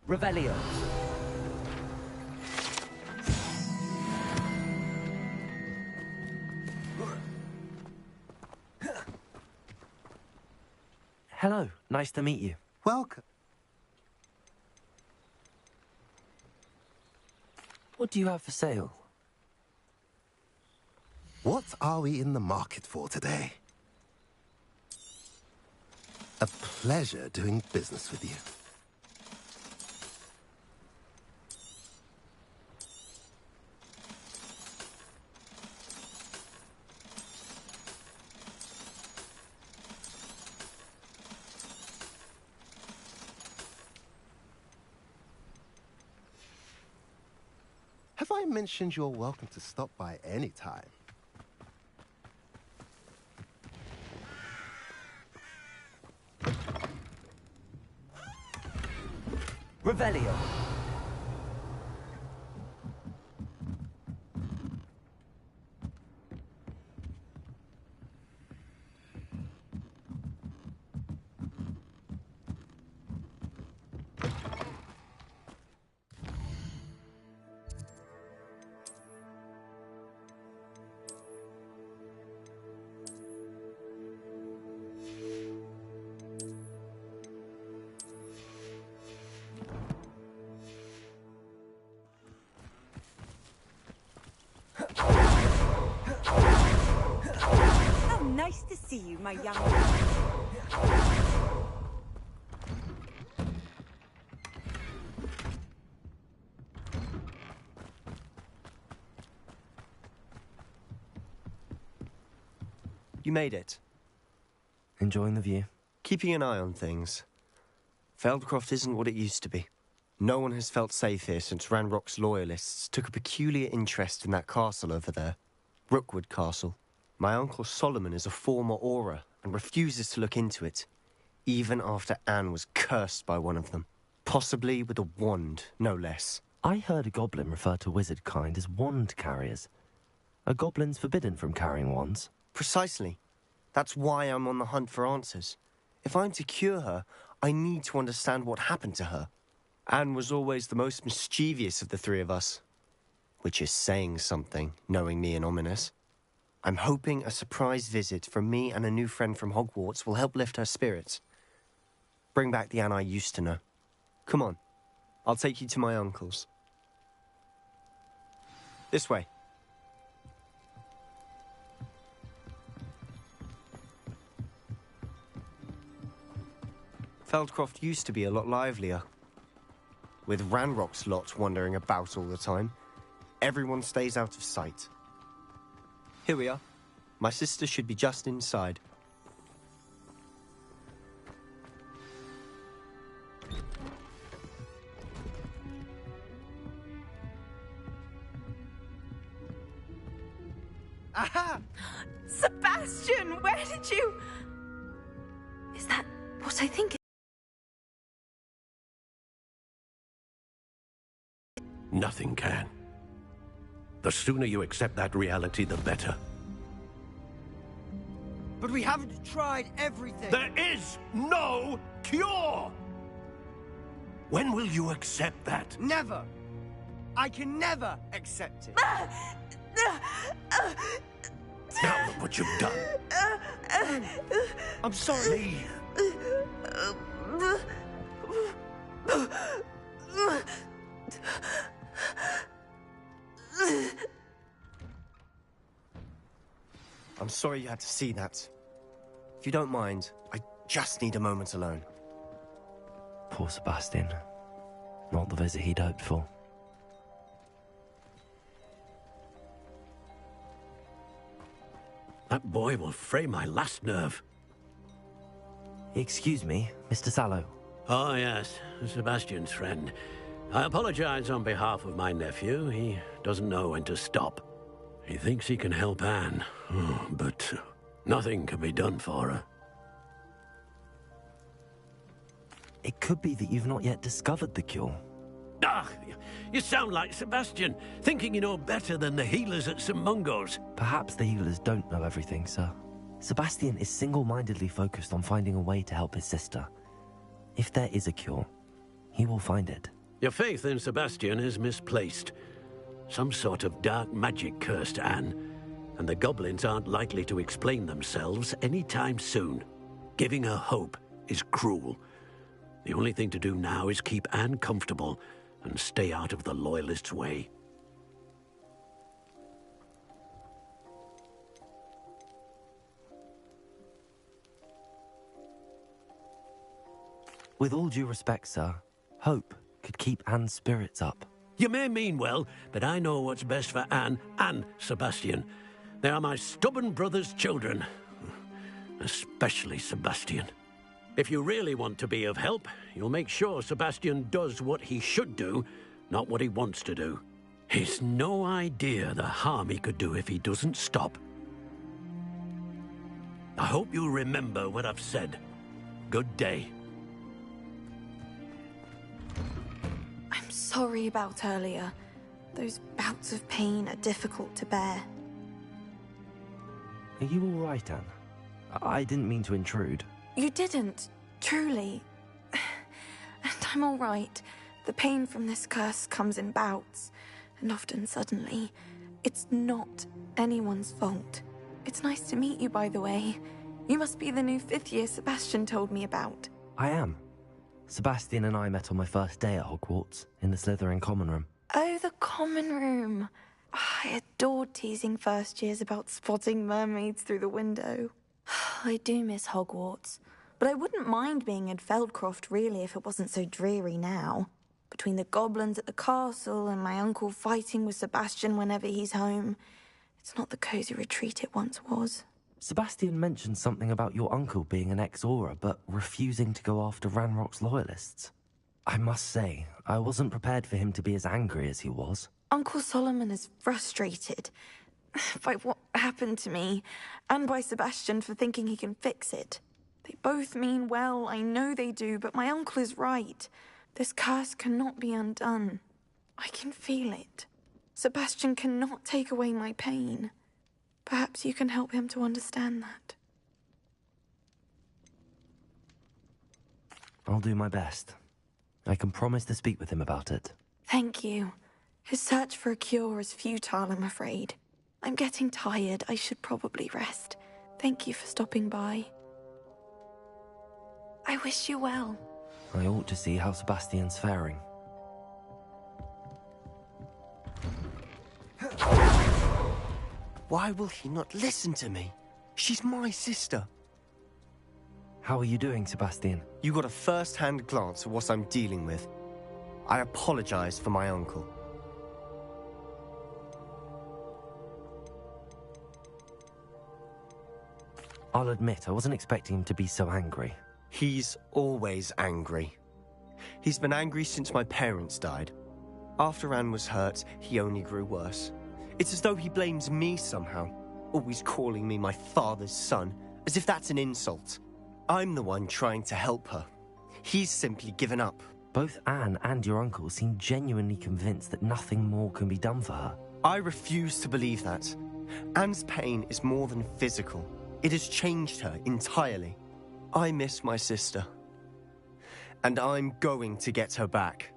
mind. Revelio. Hello, nice to meet you. Welcome. What do you have for sale? What are we in the market for today? A pleasure doing business with you. Have I mentioned you're welcome to stop by any time? Revelio. How nice to see you, my young man. You made it. Enjoying the view? Keeping an eye on things. Feldcroft isn't what it used to be. No one has felt safe here since Ranrock's loyalists took a peculiar interest in that castle over there. Rookwood Castle. My uncle Solomon is a former Auror and refuses to look into it, even after Anne was cursed by one of them. Possibly with a wand, no less. I heard a goblin refer to wizard kind as wand carriers. Are goblins forbidden from carrying wands? Precisely. That's why I'm on the hunt for answers. If I'm to cure her, I need to understand what happened to her. Anne was always the most mischievous of the three of us. Which is saying something, knowing me and Ominous. I'm hoping a surprise visit from me and a new friend from Hogwarts will help lift her spirits. Bring back the Anne I used to know. Come on. I'll take you to my uncle's. This way. Feldcroft used to be a lot livelier. With Ranrock's lot wandering about all the time, everyone stays out of sight. Here we are. My sister should be just inside. Aha! Sebastian, where did you... Is that what I think? Nothing can. The sooner you accept that reality, the better. But we haven't tried everything. There is no cure! When will you accept that? Never! I can never accept it. Now look what you've done. I'm sorry. I'm sorry you had to see that. If you don't mind, I just need a moment alone. Poor Sebastian. Not the visit he'd hoped for. That boy will fray my last nerve. Excuse me, Mr. Sallow. Oh, yes, Sebastian's friend. I apologize on behalf of my nephew. He doesn't know when to stop. He thinks he can help Anne, but nothing can be done for her. It could be that you've not yet discovered the cure. Ah, you sound like Sebastian, thinking you know better than the healers at St. Mungo's. Perhaps the healers don't know everything, sir. Sebastian is single-mindedly focused on finding a way to help his sister. If there is a cure, he will find it. Your faith in Sebastian is misplaced. Some sort of dark magic cursed Anne, and the goblins aren't likely to explain themselves anytime soon. Giving her hope is cruel. The only thing to do now is keep Anne comfortable and stay out of the Loyalists' way. With all due respect, sir, hope could keep Anne's spirits up. You may mean well, but I know what's best for Anne and Sebastian. They are my stubborn brother's children. Especially Sebastian. If you really want to be of help, you'll make sure Sebastian does what he should do, not what he wants to do. He's no idea the harm he could do if he doesn't stop. I hope you remember what I've said. Good day. I'm sorry about earlier. Those bouts of pain are difficult to bear. Are you all right, Anne? I didn't mean to intrude. You didn't, truly. And I'm all right. The pain from this curse comes in bouts, and often suddenly. It's not anyone's fault. It's nice to meet you, by the way. You must be the new 5th year Sebastian told me about. I am. Sebastian and I met on my first day at Hogwarts, in the Slytherin common room. Oh, the common room. I adored teasing first years about spotting mermaids through the window. I do miss Hogwarts, but I wouldn't mind being in Feldcroft, really, if it wasn't so dreary now. Between the goblins at the castle and my uncle fighting with Sebastian whenever he's home, it's not the cozy retreat it once was. Sebastian mentioned something about your uncle being an ex-Auror, but refusing to go after Ranrock's loyalists. I must say, I wasn't prepared for him to be as angry as he was. Uncle Solomon is frustrated by what happened to me, and by Sebastian for thinking he can fix it. They both mean well, I know they do, but my uncle is right. This curse cannot be undone. I can feel it. Sebastian cannot take away my pain. Perhaps you can help him to understand that. I'll do my best. I can promise to speak with him about it. Thank you. His search for a cure is futile, I'm afraid. I'm getting tired. I should probably rest. Thank you for stopping by. I wish you well. I ought to see how Sebastian's faring. Why will he not listen to me? She's my sister. How are you doing, Sebastian? You got a first-hand glance at what I'm dealing with. I apologize for my uncle. I'll admit, I wasn't expecting him to be so angry. He's always angry. He's been angry since my parents died. After Anne was hurt, he only grew worse. It's as though he blames me somehow, always calling me my father's son, as if that's an insult. I'm the one trying to help her. He's simply given up. Both Anne and your uncle seem genuinely convinced that nothing more can be done for her. I refuse to believe that. Anne's pain is more than physical. It has changed her entirely. I miss my sister. And I'm going to get her back.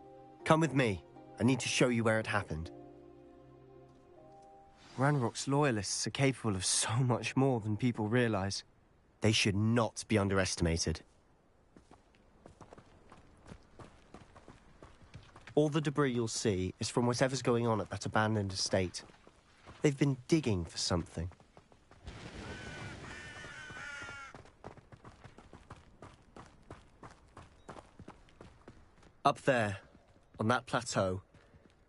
Come with me. I need to show you where it happened. Ranrock's loyalists are capable of so much more than people realize. They should not be underestimated. All the debris you'll see is from whatever's going on at that abandoned estate. They've been digging for something. Up there, on that plateau,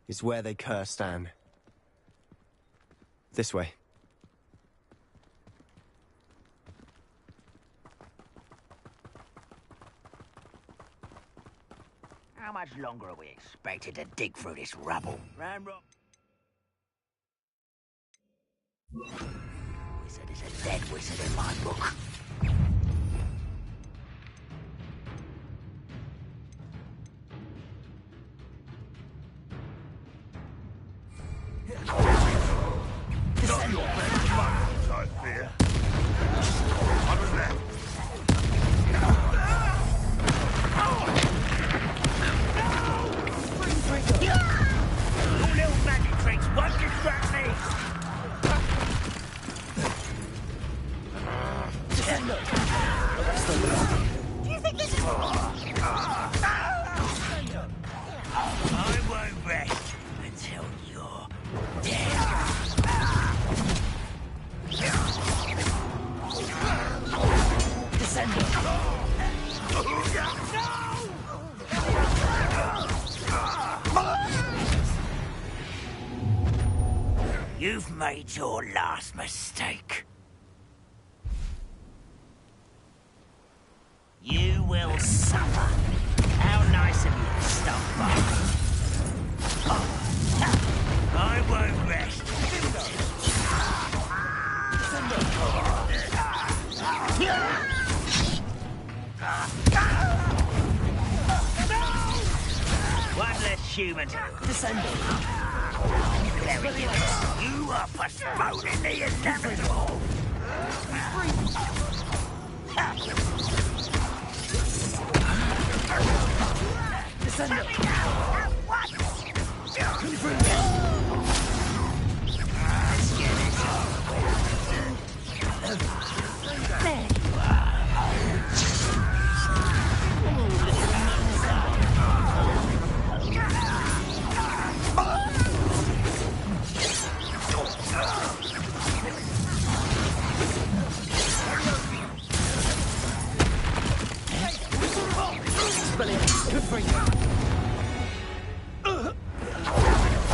is where they cursed Anne. This way. How much longer are we expected to dig through this rubble? Ranrock. Wizard is a dead wizard in my book. Not your best muscles, I fear. On the left. Your little magic tricks won't distract me! Do you think this is... I won't rest until you're dead. You've made your last mistake. You will suffer. How nice of you to stop by. I won't rest. One less human to descending. You are postponing the inevitable.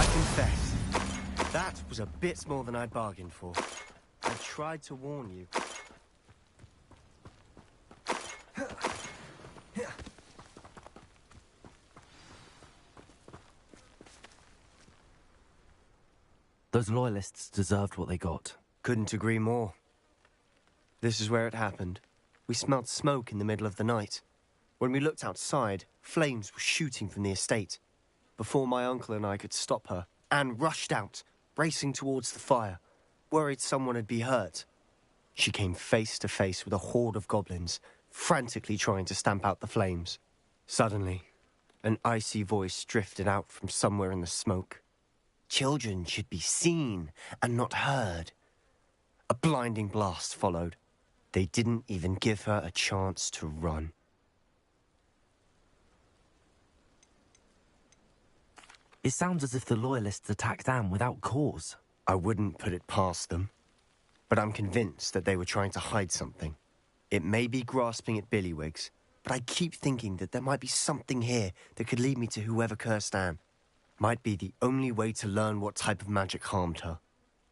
I confess, that was a bit more than I'd bargained for. I tried to warn you. Those loyalists deserved what they got. Couldn't agree more. This is where it happened. We smelled smoke in the middle of the night. When we looked outside, flames were shooting from the estate. Before my uncle and I could stop her, Anne rushed out, racing towards the fire, worried someone had been hurt. She came face to face with a horde of goblins, frantically trying to stamp out the flames. Suddenly, an icy voice drifted out from somewhere in the smoke. Children should be seen and not heard. A blinding blast followed. They didn't even give her a chance to run. It sounds as if the loyalists attacked Anne without cause. I wouldn't put it past them, but I'm convinced that they were trying to hide something. It may be grasping at Billywigs, but I keep thinking that there might be something here that could lead me to whoever cursed Anne. Might be the only way to learn what type of magic harmed her,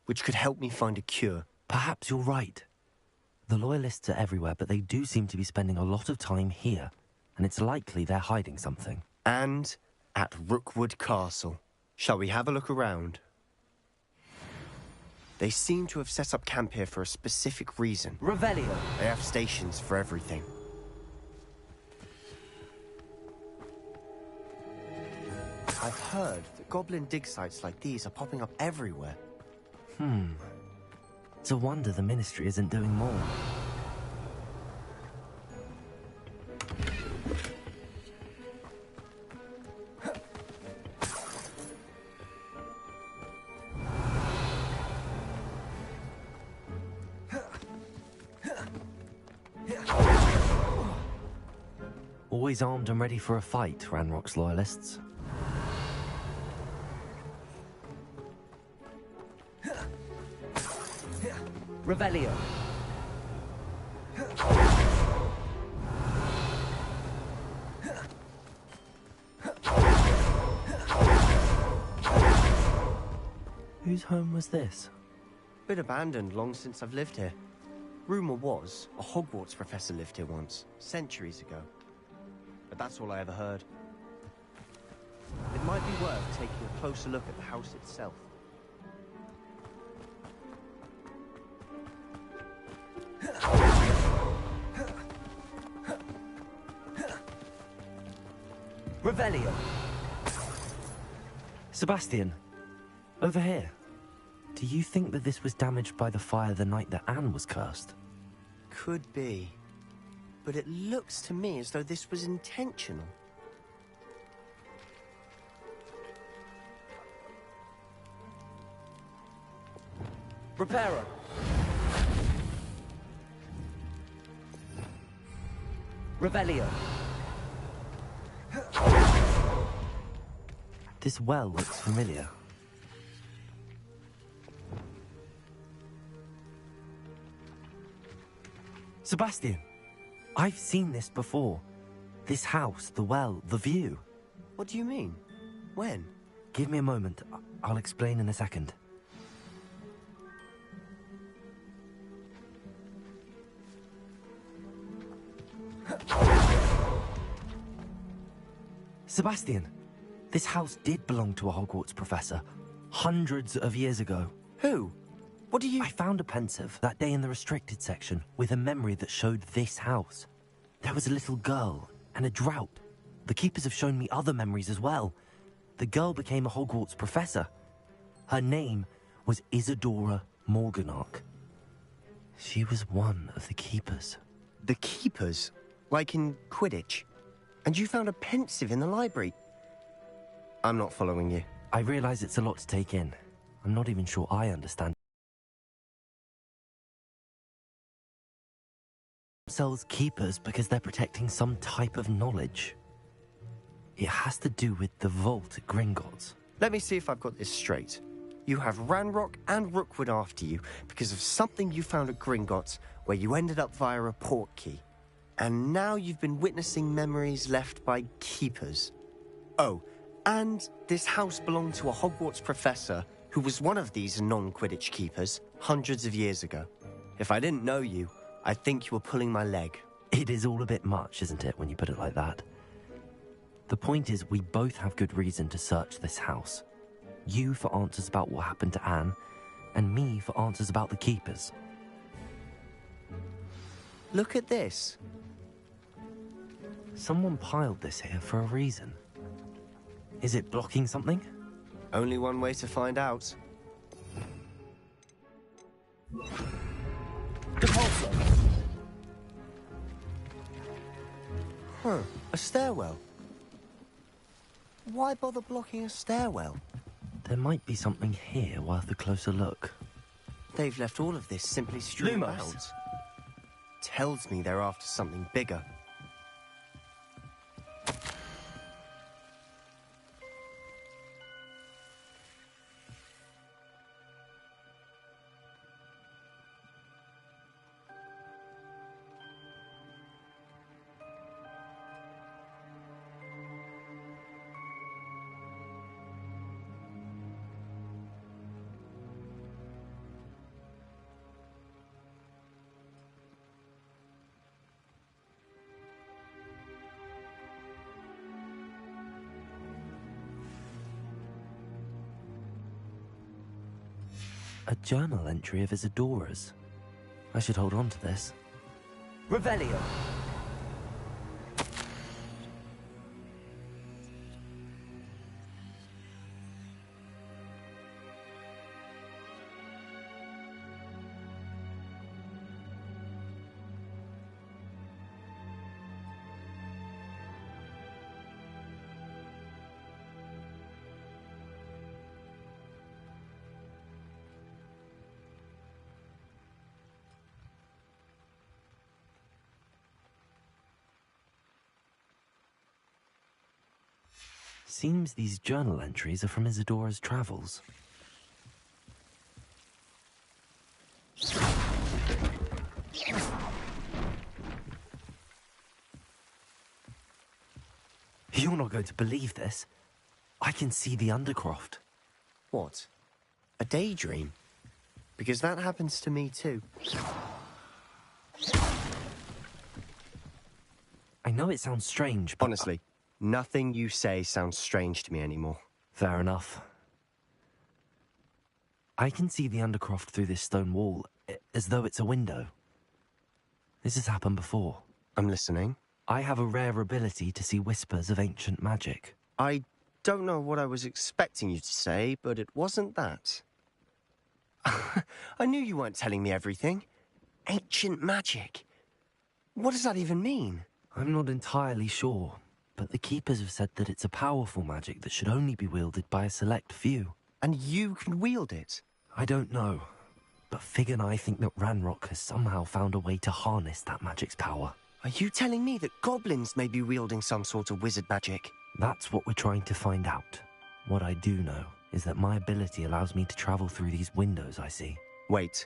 which could help me find a cure. Perhaps you're right. The Loyalists are everywhere, but they do seem to be spending a lot of time here, and it's likely they're hiding something. And at Rookwood Castle. Shall we have a look around? They seem to have set up camp here for a specific reason. Revelio. They have stations for everything. I've heard that goblin dig sites like these are popping up everywhere. It's a wonder the Ministry isn't doing more. Always armed and ready for a fight, Ranrock's Loyalists. Revelio. Whose home was this? Been abandoned long since I've lived here. Rumour was, a Hogwarts professor lived here once, centuries ago. But that's all I ever heard. It might be worth taking a closer look at the house itself. Revelio. Sebastian, over here. Do you think that this was damaged by the fire the night that Anne was cursed? Could be. But it looks to me as though this was intentional. Reparo. Revelio. This well looks familiar. Sebastian, I've seen this before. This house, the well, the view. What do you mean? When? Give me a moment. I'll explain in a second. Sebastian, this house did belong to a Hogwarts professor, hundreds of years ago. Who? What do you... I found a pensive that day in the restricted section with a memory that showed this house. There was a little girl and a drought. The keepers have shown me other memories as well. The girl became a Hogwarts professor. Her name was Isadora Morganach. She was one of the keepers. The keepers? Like in Quidditch? And you found a pensive in the library? I'm not following you. I realize it's a lot to take in. I'm not even sure I understand. Themselves keepers because they're protecting some type of knowledge. It has to do with the vault at Gringotts. Let me see if I've got this straight. You have Ranrock and Rookwood after you because of something you found at Gringotts where you ended up via a port key. And now you've been witnessing memories left by keepers. Oh, and this house belonged to a Hogwarts professor who was one of these non-Quidditch keepers hundreds of years ago. If I didn't know you, I think you were pulling my leg. It is all a bit much, isn't it, when you put it like that? The point is, we both have good reason to search this house. You for answers about what happened to Anne, and me for answers about the keepers. Look at this. Someone piled this here for a reason. Is it blocking something? Only one way to find out. Huh, a stairwell. Why bother blocking a stairwell? There might be something here worth a closer look. They've left all of this simply strewn Lumos. about. Tells me they're after something bigger. A journal entry of Isadora's. I should hold on to this. Revelio! Seems these journal entries are from Isadora's travels. You're not going to believe this. I can see the Undercroft. What? A daydream? Because that happens to me too. I know it sounds strange, but... Honestly, nothing you say sounds strange to me anymore. Fair enough. I can see the Undercroft through this stone wall, as though it's a window. This has happened before. I'm listening. I have a rare ability to see whispers of ancient magic. I don't know what I was expecting you to say, but it wasn't that. I knew you weren't telling me everything. Ancient magic. What does that even mean? I'm not entirely sure, but the Keepers have said that it's a powerful magic that should only be wielded by a select few. And you can wield it? I don't know, but Fig and I think that Ranrock has somehow found a way to harness that magic's power. Are you telling me that goblins may be wielding some sort of wizard magic? That's what we're trying to find out. What I do know is that my ability allows me to travel through these windows I see. Wait.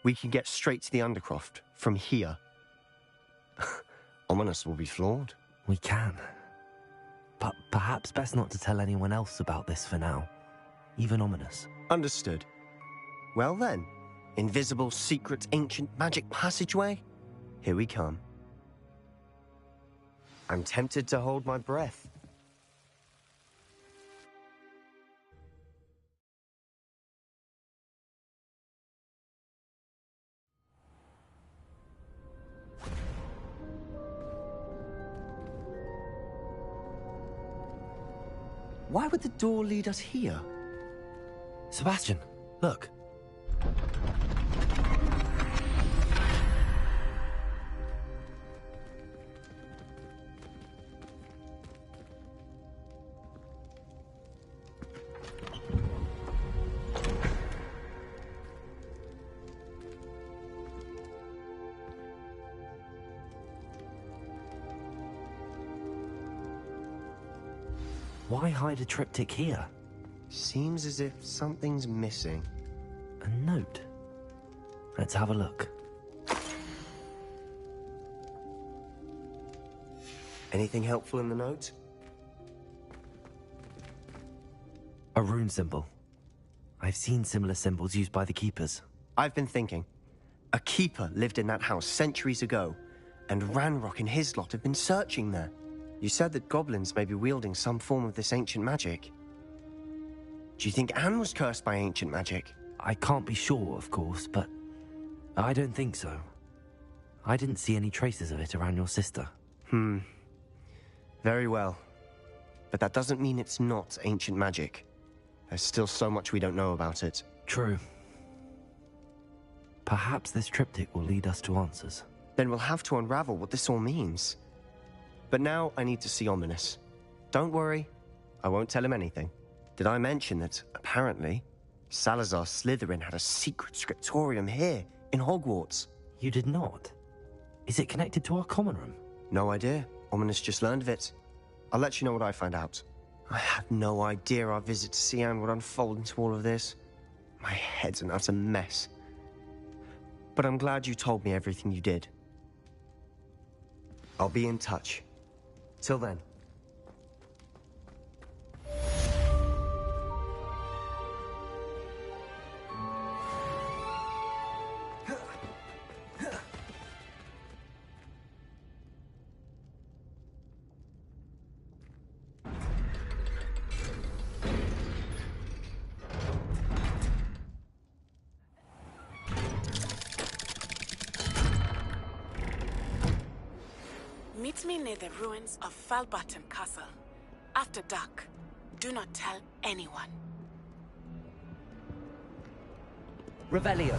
We can get straight to the Undercroft from here. Ominous will be flawed. We can. But perhaps best not to tell anyone else about this for now. Even Ominous. Understood. Well then, invisible, secret, ancient magic passageway? Here we come. I'm tempted to hold my breath. Why would the door lead us here? Sebastian, look. Why hide a triptych here? Seems as if something's missing. A note. Let's have a look. Anything helpful in the note? A rune symbol. I've seen similar symbols used by the Keepers. I've been thinking. A Keeper lived in that house centuries ago, and Ranrock and his lot have been searching there. You said that goblins may be wielding some form of this ancient magic. Do you think Anne was cursed by ancient magic? I can't be sure, of course, but I don't think so. I didn't see any traces of it around your sister. Very well. But that doesn't mean it's not ancient magic. There's still so much we don't know about it. True. Perhaps this triptych will lead us to answers. Then we'll have to unravel what this all means. But now I need to see Ominous. Don't worry, I won't tell him anything. Did I mention that, apparently, Salazar Slytherin had a secret scriptorium here, in Hogwarts? You did not? Is it connected to our common room? No idea. Ominous just learned of it. I'll let you know what I find out. I had no idea our visit to Cian would unfold into all of this. My head's an utter mess. But I'm glad you told me everything you did. I'll be in touch. Till then. Meet me near the ruins of Falbutton Castle. After dark. Do not tell anyone. Revelio.